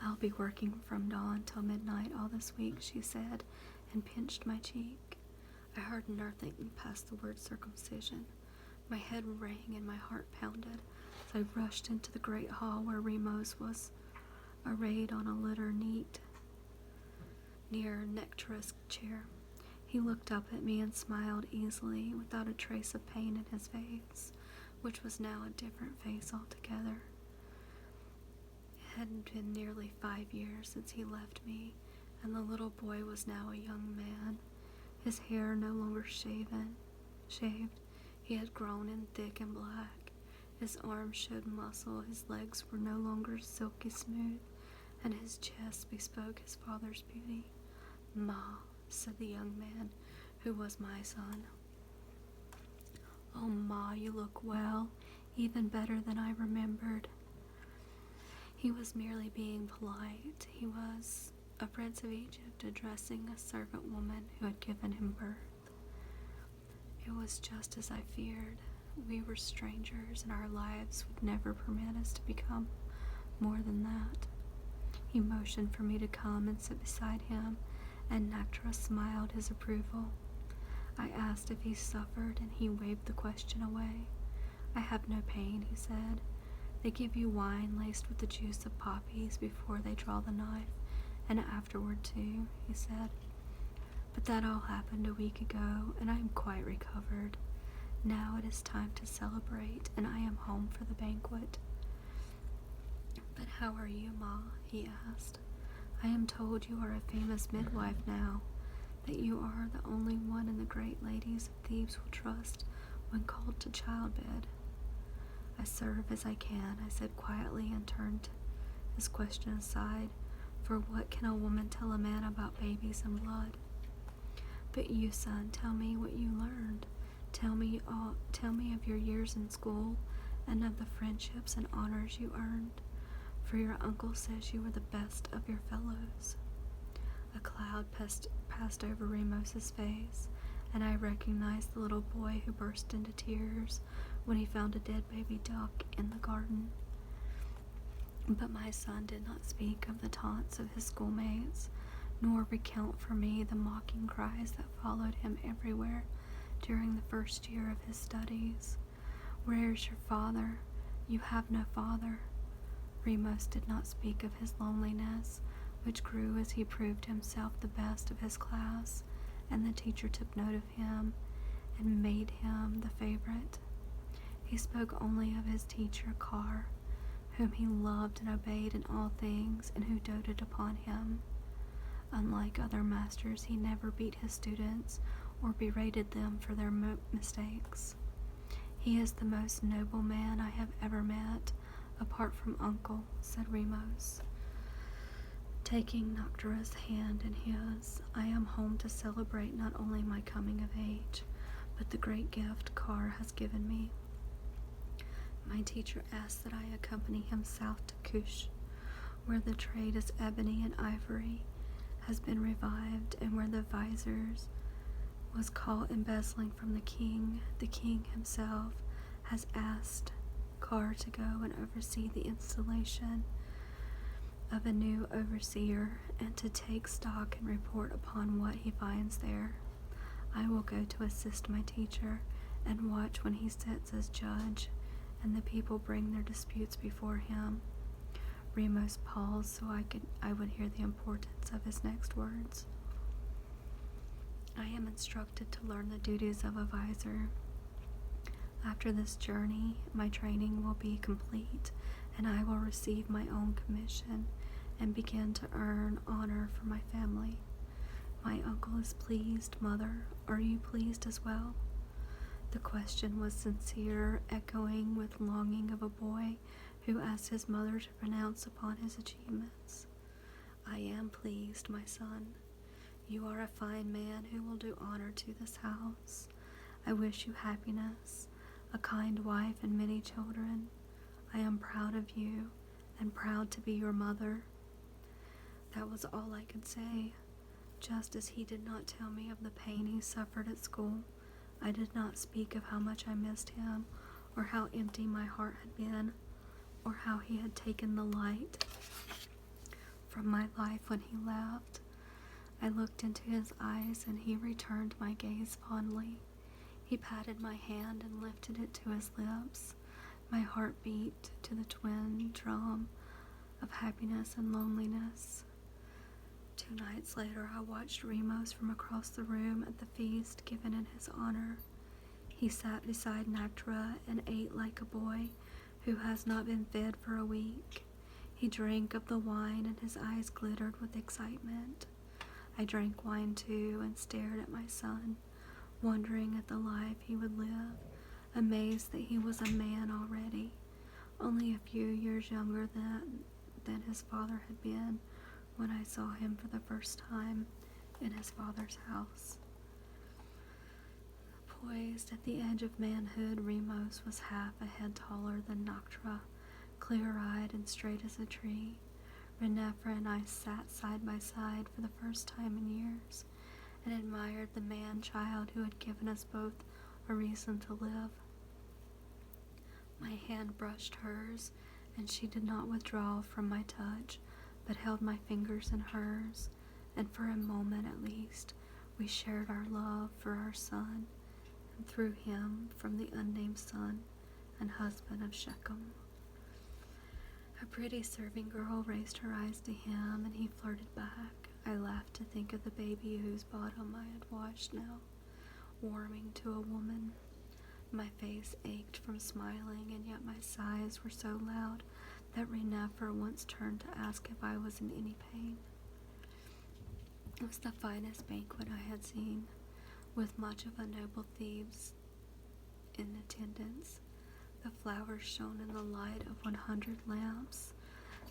I'll be working from dawn till midnight all this week, she said, and pinched my cheek. I heard nothing past the word circumcision. My head rang and my heart pounded as I rushed into the great hall where Remus was arrayed on a litter near Nectar's chair. He looked up at me and smiled easily, without a trace of pain in his face, which was now a different face altogether. It had been nearly 5 years since he left me, and the little boy was now a young man. His hair no longer shaved, he had grown in thick and black. His arms showed muscle, his legs were no longer silky smooth, and his chest bespoke his father's beauty. "Ma," said the young man, who was my son. "Oh, Ma, you look well, even better than I remembered." He was merely being polite. He was a prince of Egypt addressing a servant woman who had given him birth. It was just as I feared. We were strangers, and our lives would never permit us to become more than that. He motioned for me to come and sit beside him, and Nectar smiled his approval. I asked if he suffered, and he waved the question away. "I have no pain," he said. "They give you wine laced with the juice of poppies before they draw the knife, and afterward too," he said. "But that all happened a week ago, and I am quite recovered. Now it is time to celebrate, and I am home for the banquet." "But how are you, Ma?" he asked. "I am told you are a famous midwife now, that you are the only one in the great ladies of Thebes will trust when called to childbed." "I serve as I can," I said quietly, and turned his question aside, for what can a woman tell a man about babies and blood? "But you, son, tell me what you learned. Tell me of your years in school, and of the friendships and honors you earned, for your uncle says you were the best of your fellows." A cloud passed over Remus's face, and I recognized the little boy who burst into tears when he found a dead baby duck in the garden. But my son did not speak of the taunts of his schoolmates, nor recount for me the mocking cries that followed him everywhere during the first year of his studies. "Where is your father? You have no father." Remus did not speak of his loneliness, which grew as he proved himself the best of his class, and the teacher took note of him and made him the favorite. He spoke only of his teacher, Carr, whom he loved and obeyed in all things, and who doted upon him. Unlike other masters, he never beat his students or berated them for their mistakes. "He is the most noble man I have ever met, apart from Uncle," said Remus, taking Noctura's hand in his. "I am home to celebrate not only my coming of age, but the great gift Carr has given me." My teacher asked that I accompany him south to Kush, where the trade as ebony and ivory has been revived, and where the visors was caught embezzling from the king. The king himself has asked Carr to go and oversee the installation of a new overseer, and to take stock and report upon what he finds there. I will go to assist my teacher and watch when he sits as judge and the people bring their disputes before him. Remus paused so I would hear the importance of his next words. I am instructed to learn the duties of a visor. After this journey, my training will be complete, and I will receive my own commission and begin to earn honor for my family. My uncle is pleased. Mother, are you pleased as well? The question was sincere, echoing with longing of a boy who asked his mother to pronounce upon his achievements. I am pleased, my son. You are a fine man who will do honor to this house. I wish you happiness, a kind wife, and many children. I am proud of you, and proud to be your mother. That was all I could say. Just as he did not tell me of the pain he suffered at school, I did not speak of how much I missed him, or how empty my heart had been, or how he had taken the light from my life when he left. I looked into his eyes, and he returned my gaze fondly. He patted my hand and lifted it to his lips. My heart beat to the twin drum of happiness and loneliness. 2 nights later, I watched Remus from across the room at the feast given in his honor. He sat beside Nactra and ate like a boy who has not been fed for a week. He drank of the wine, and his eyes glittered with excitement. I drank wine too and stared at my son, wondering at the life he would live, amazed that he was a man already, only a few years younger than his father had been when I saw him for the first time in his father's house. Poised at the edge of manhood, Remus was half a head taller than Noctra, clear-eyed and straight as a tree. Renefra and I sat side by side for the first time in years, and admired the man-child who had given us both a reason to live. My hand brushed hers, and she did not withdraw from my touch, but held my fingers in hers, and for a moment at least, we shared our love for our son, and through him from the unnamed son and husband of Shechem. A pretty serving girl raised her eyes to him, and he flirted back. I laughed to think of the baby whose bottom I had washed now, warming to a woman. My face ached from smiling, and yet my sighs were so loud that Renefra once turned to ask if I was in any pain. It was the finest banquet I had seen, with much of a noble Thebes in attendance. The flowers shone in the light of 100 lamps.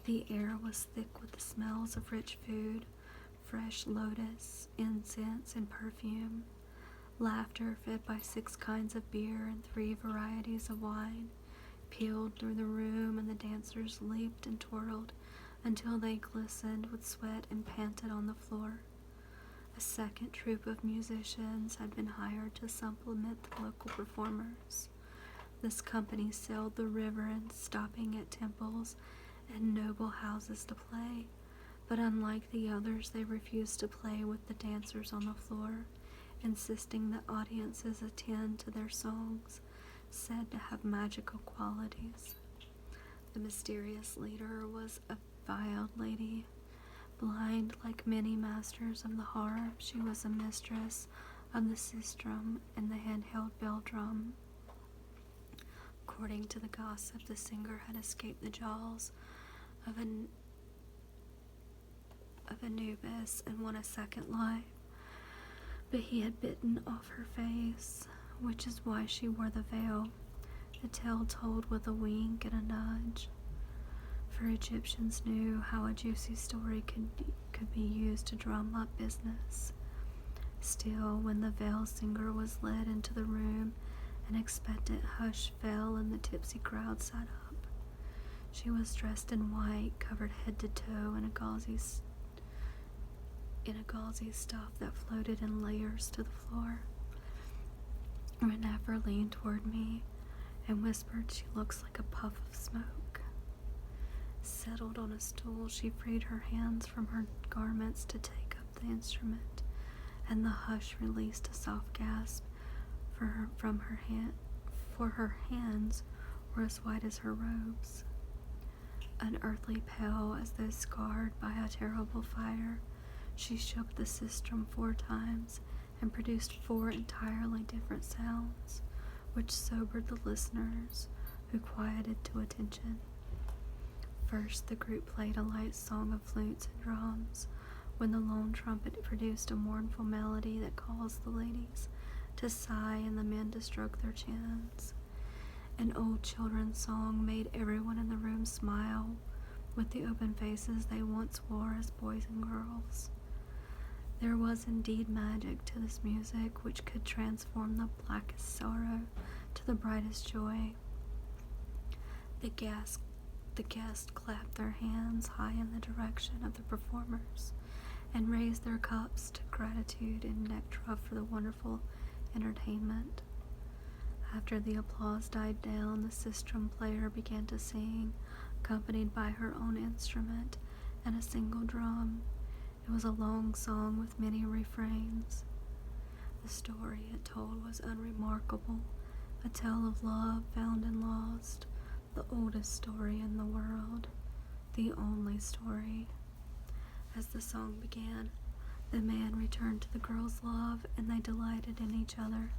The air was thick with the smells of rich food, fresh lotus, incense, and perfume. Laughter fed by 6 kinds of beer and 3 varieties of wine pealed through the room, and the dancers leaped and twirled until they glistened with sweat and panted on the floor. A second troupe of musicians had been hired to supplement the local performers. This company sailed the river and stopping at temples and noble houses to play, but unlike the others, they refused to play with the dancers on the floor, insisting that audiences attend to their songs, said to have magical qualities. The mysterious leader was a veiled lady, blind like many masters of the harp. She was a mistress of the sistrum and the handheld bell drum. According to the gossip, the singer had escaped the jaws of Anubis and won a second life, but he had bitten off her face, which is why she wore the veil. The tale told with a wink and a nudge, for Egyptians knew how a juicy story could be used to drum up business. Still, when the veiled singer was led into the room, an expectant hush fell and the tipsy crowd sat up. She was dressed in white, covered head to toe in a gauzy stuff that floated in layers to the floor. Renefra leaned toward me and whispered, "She looks like a puff of smoke." Settled on a stool, she freed her hands from her garments to take up the instrument, and the hush released a soft gasp from her hand, for her hands were as white as her robes. Unearthly pale as though scarred by a terrible fire, she shook the sistrum 4 times and produced 4 entirely different sounds, which sobered the listeners, who quieted to attention. First, the group played a light song of flutes and drums, when the lone trumpet produced a mournful melody that caused the ladies to sigh and the men to stroke their chins. An old children's song made everyone in the room smile with the open faces they once wore as boys and girls. There was indeed magic to this music which could transform the blackest sorrow to the brightest joy. The guests clapped their hands high in the direction of the performers and raised their cups to gratitude and neck trough for the wonderful entertainment. After the applause died down, the sistrum player began to sing, accompanied by her own instrument and a single drum. It was a long song with many refrains. The story it told was unremarkable, a tale of love found and lost, the oldest story in the world, the only story. As the song began, the man returned to the girl's love, and they delighted in each other.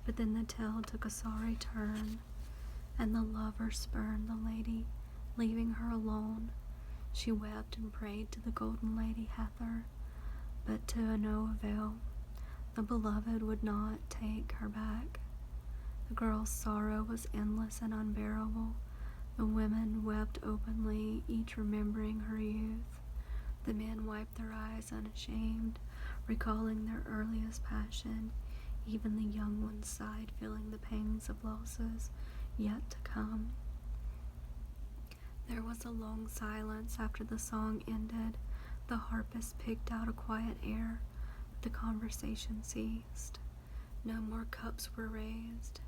But then the tale took a sorry turn, and the lover spurned the lady, leaving her alone. She wept and prayed to the golden lady Hathor, but to no avail. The beloved would not take her back. The girl's sorrow was endless and unbearable. The women wept openly, each remembering her youth. The men wiped their eyes unashamed, recalling their earliest passion. Even the young ones sighed, feeling the pangs of losses yet to come. There was a long silence after the song ended. The harpist picked out a quiet air, but the conversation ceased. No more cups were raised.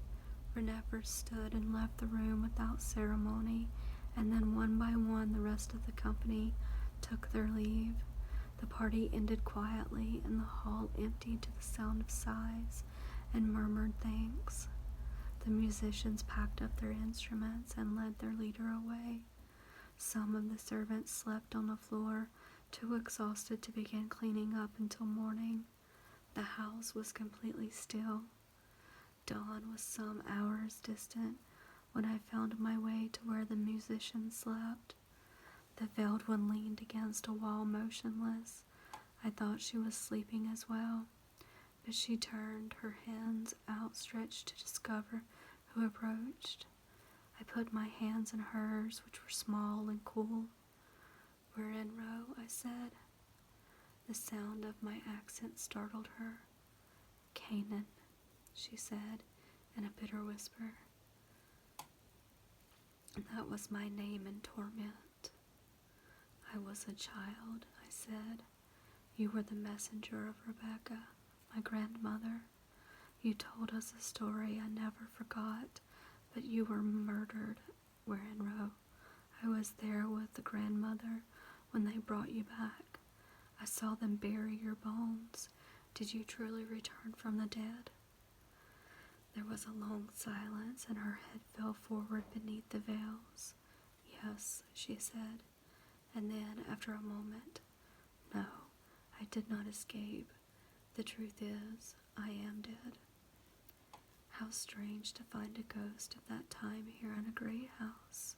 Rennefer stood and left the room without ceremony, and then one by one the rest of the company took their leave. The party ended quietly, and the hall emptied to the sound of sighs and murmured thanks. The musicians packed up their instruments and led their leader away. Some of the servants slept on the floor, too exhausted to begin cleaning up until morning. The house was completely still. Dawn was some hours distant when I found my way to where the musicians slept. The veiled one leaned against a wall motionless. I thought she was sleeping as well, but she turned, her hands outstretched to discover who approached. I put my hands in hers, which were small and cool. "We're in row," I said. The sound of my accent startled her. "Canaan," she said in a bitter whisper. "That was my name in torment." "I was a child," I said. "You were the messenger of Rebecca, my grandmother. You told us a story I never forgot, but you were murdered where in row. I was there with the grandmother when they brought you back. I saw them bury your bones. Did you truly return from the dead?" There was a long silence, and her head fell forward beneath the veils. "Yes," she said, and then, after a moment, "No, I did not escape. The truth is, I am dead." How strange to find a ghost of that time here in a great house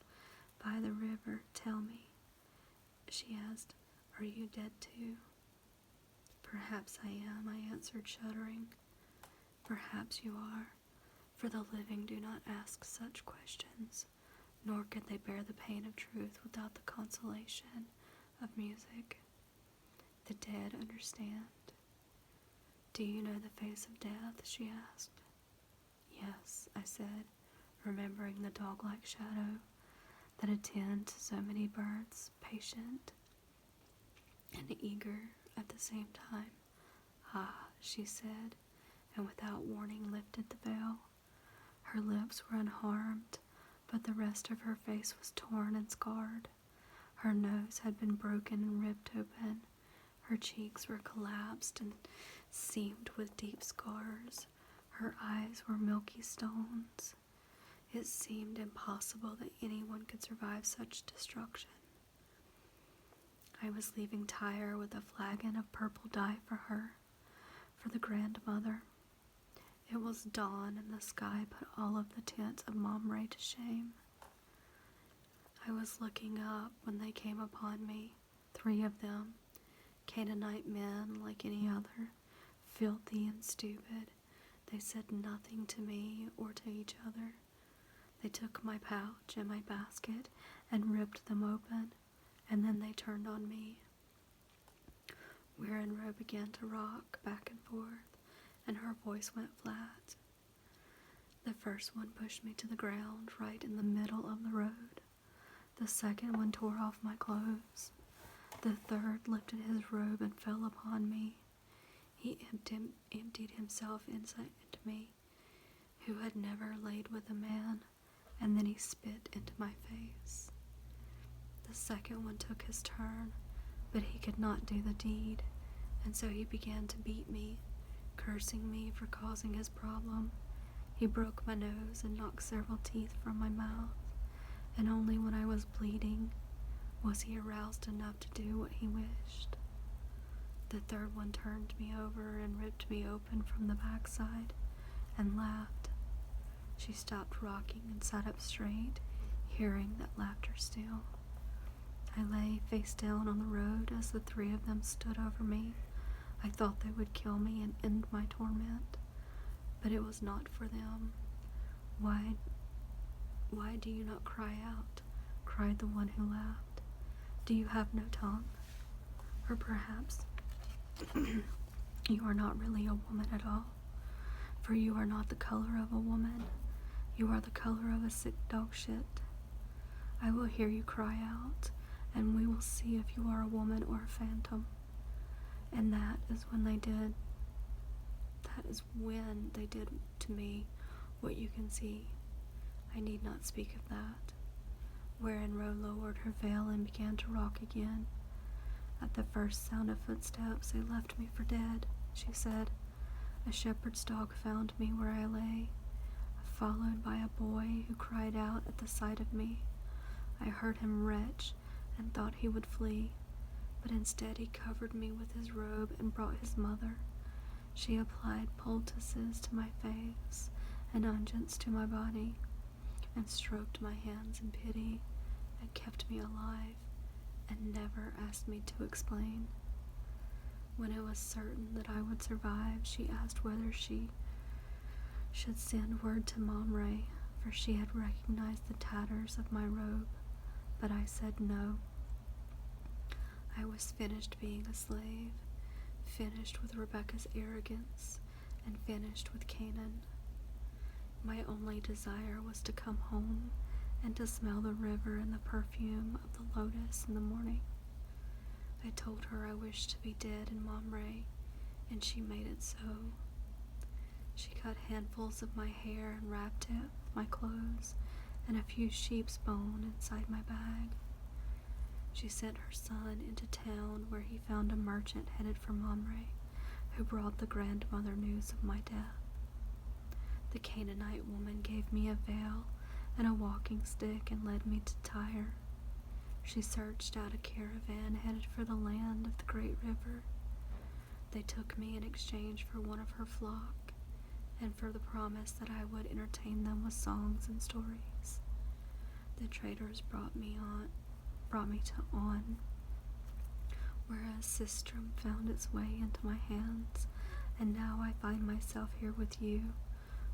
by the river. "Tell me," she asked, "are you dead too?" "Perhaps I am," I answered, shuddering. "Perhaps you are, for the living do not ask such questions, nor can they bear the pain of truth without the consolation of music. The dead understand." "Do you know the face of death?" she asked. "Yes," I said, remembering the dog-like shadow that attends so many births, patient and eager at the same time. "Ah," she said, and without warning lifted the veil. Her lips were unharmed, but the rest of her face was torn and scarred. Her nose had been broken and ripped open. Her cheeks were collapsed and seamed with deep scars. Her eyes were milky stones. It seemed impossible that anyone could survive such destruction. I was leaving Tyre with a flagon of purple dye for her. for the grandmother. It was dawn, and the sky put all of the tents of Momray to shame. I was looking up when they came upon me, 3 of them, Canaanite men like any other, filthy and stupid. They said nothing to me or to each other. They took my pouch and my basket and ripped them open, and then they turned on me. Wierinro began to rock back and forth, and her voice went flat. The first one pushed me to the ground right in the middle of the road. The second one tore off my clothes. The third lifted his robe and fell upon me. He emptied himself into me, who had never laid with a man, and then he spit into my face. The second one took his turn, but he could not do the deed, and so he began to beat me, cursing me for causing his problem. He broke my nose and knocked several teeth from my mouth, and only when I was bleeding was he aroused enough to do what he wished. The third one turned me over and ripped me open from the backside and laughed. She stopped rocking and sat up straight, hearing that laughter still. I lay face down on the road as the 3 of them stood over me. I thought they would kill me and end my torment, but it was not for them. Why do you not cry out? Cried the one who laughed. Do you have no tongue? Or perhaps you are not really a woman at all, for you are not the color of a woman. You are the color of a sick dog shit. I will hear you cry out, and we will see if you are a woman or a phantom. And that is when they did to me what you can see. I need not speak of that. Wierinro lowered her veil and began to rock again. At the first sound of footsteps, they left me for dead, she said. A shepherd's dog found me where I lay, followed by a boy who cried out at the sight of me. I heard him retch and thought he would flee, but instead he covered me with his robe and brought his mother. She applied poultices to my face and unguents to my body, and stroked my hands in pity, and kept me alive, and never asked me to explain. When it was certain that I would survive, she asked whether she should send word to Momray, for she had recognized the tatters of my robe, but I said no. I was finished being a slave, finished with Rebecca's arrogance, and finished with Canaan. My only desire was to come home and to smell the river and the perfume of the lotus in the morning. I told her I wished to be dead in Momray, and she made it so. She cut handfuls of my hair and wrapped it with my clothes and a few sheep's bone inside my bag. She sent her son into town, where he found a merchant headed for Momray, who brought the grandmother news of my death. The Canaanite woman gave me a veil and a walking stick and led me to Tyre. She searched out a caravan headed for the land of the great river. They took me in exchange for one of her flock, and for the promise that I would entertain them with songs and stories. The traders brought me to On, whereas Sistrum found its way into my hands, and now I find myself here with you,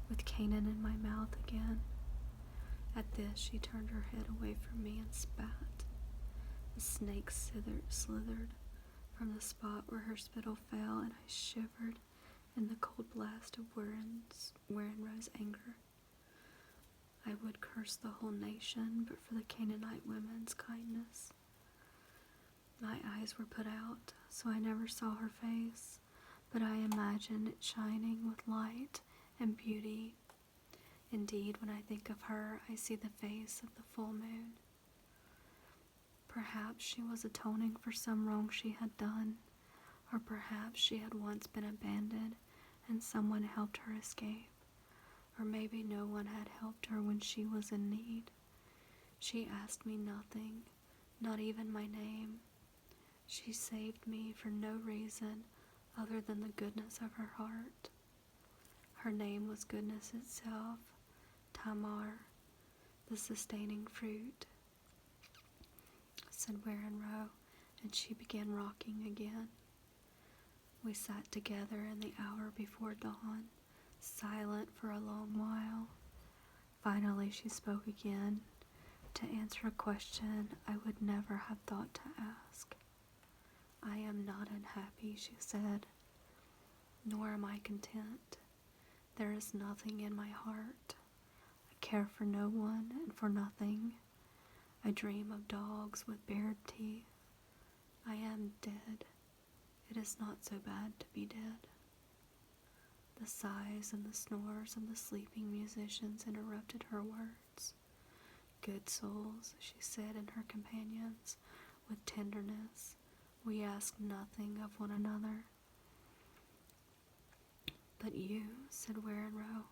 with Canaan in my mouth again. At this she turned her head away from me and spat. The snake slithered from the spot where her spittle fell, and I shivered in the cold blast of Wierinro's anger. I would curse the whole nation, but for the Canaanite women's kindness. My eyes were put out, so I never saw her face, but I imagined it shining with light and beauty. Indeed, when I think of her, I see the face of the full moon. Perhaps she was atoning for some wrong she had done, or perhaps she had once been abandoned and someone helped her escape, or maybe no one had helped her when she was in need. She asked me nothing, not even my name. She saved me for no reason other than the goodness of her heart. Her name was goodness itself, Tamar, the sustaining fruit, said Werenroe, and she began rocking again. We sat together in the hour before dawn, silent for a long while. Finally she spoke again, to answer a question I would never have thought to ask. I am not unhappy, she said, nor am I content. There is nothing in my heart. I care for no one and for nothing. I dream of dogs with bared teeth. I am dead. It is not so bad to be dead. The sighs and the snores of the sleeping musicians interrupted her words. Good souls, she said in her companions, with tenderness, we ask nothing of one another. But you, said Werenroe,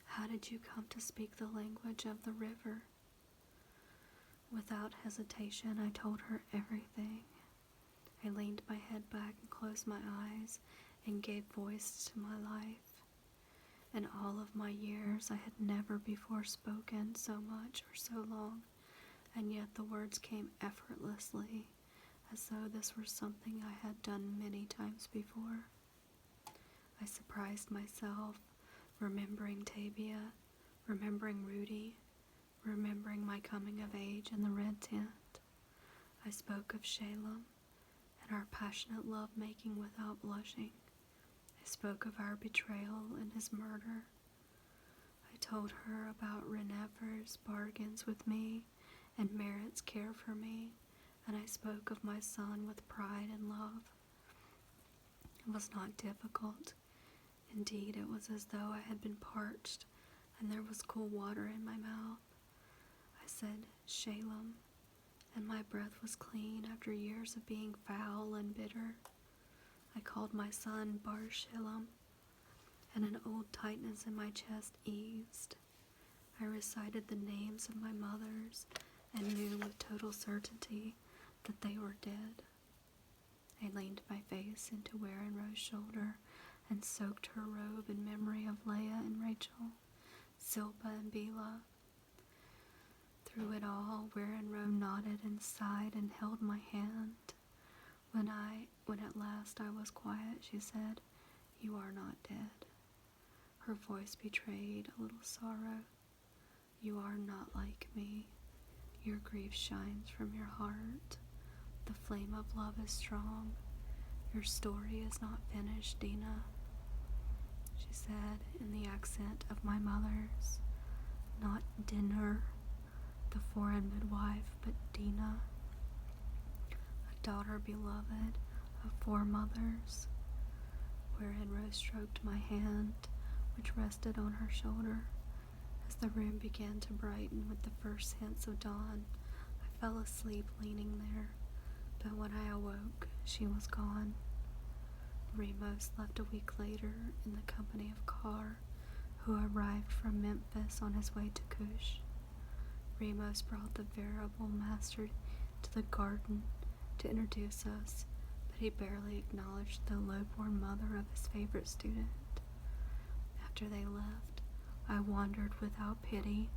how did you come to speak the language of the river? Without hesitation, I told her everything. I leaned my head back and closed my eyes and gave voice to my life. In all of my years, I had never before spoken so much or so long, and yet the words came effortlessly, as though this were something I had done many times before. I surprised myself, remembering Tabia, remembering Rudy, remembering my coming of age in the red tent. I spoke of Shalem and our passionate love-making without blushing. I spoke of our betrayal and his murder. I told her about Renever's bargains with me and Merritt's care for me, and I spoke of my son with pride and love. It was not difficult. Indeed, it was as though I had been parched and there was cool water in my mouth. I said, Shalem, and my breath was clean after years of being foul and bitter. I called my son Bar Shalem, and an old tightness in my chest eased. I recited the names of my mothers and knew with total certainty that they were dead. I leaned my face into Werenroe's shoulder and soaked her robe in memory of Leah and Rachel, Silpa and Bela. Through it all, Werenroe nodded and sighed and held my hand. When at last I was quiet, she said, You are not dead. Her voice betrayed a little sorrow. You are not like me. Your grief shines from your heart. The flame of love is strong. Your story is not finished, Dina, she said in the accent of my mother's. Not Dinner, the foreign midwife, but Dina, a daughter beloved of 4 mothers. Werenroe stroked my hand, which rested on her shoulder. As the room began to brighten with the first hints of dawn, I fell asleep leaning there, but when I awoke, she was gone. Remos left a week later in the company of Carr, who arrived from Memphis on his way to Cush. Remos brought the venerable master to the garden to introduce us, but he barely acknowledged the low-born mother of his favorite student. After they left, I wondered without pity,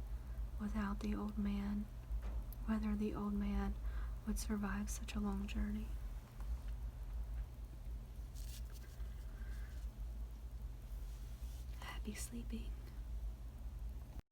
without the old man, whether the old man would survive such a long journey. Happy sleeping.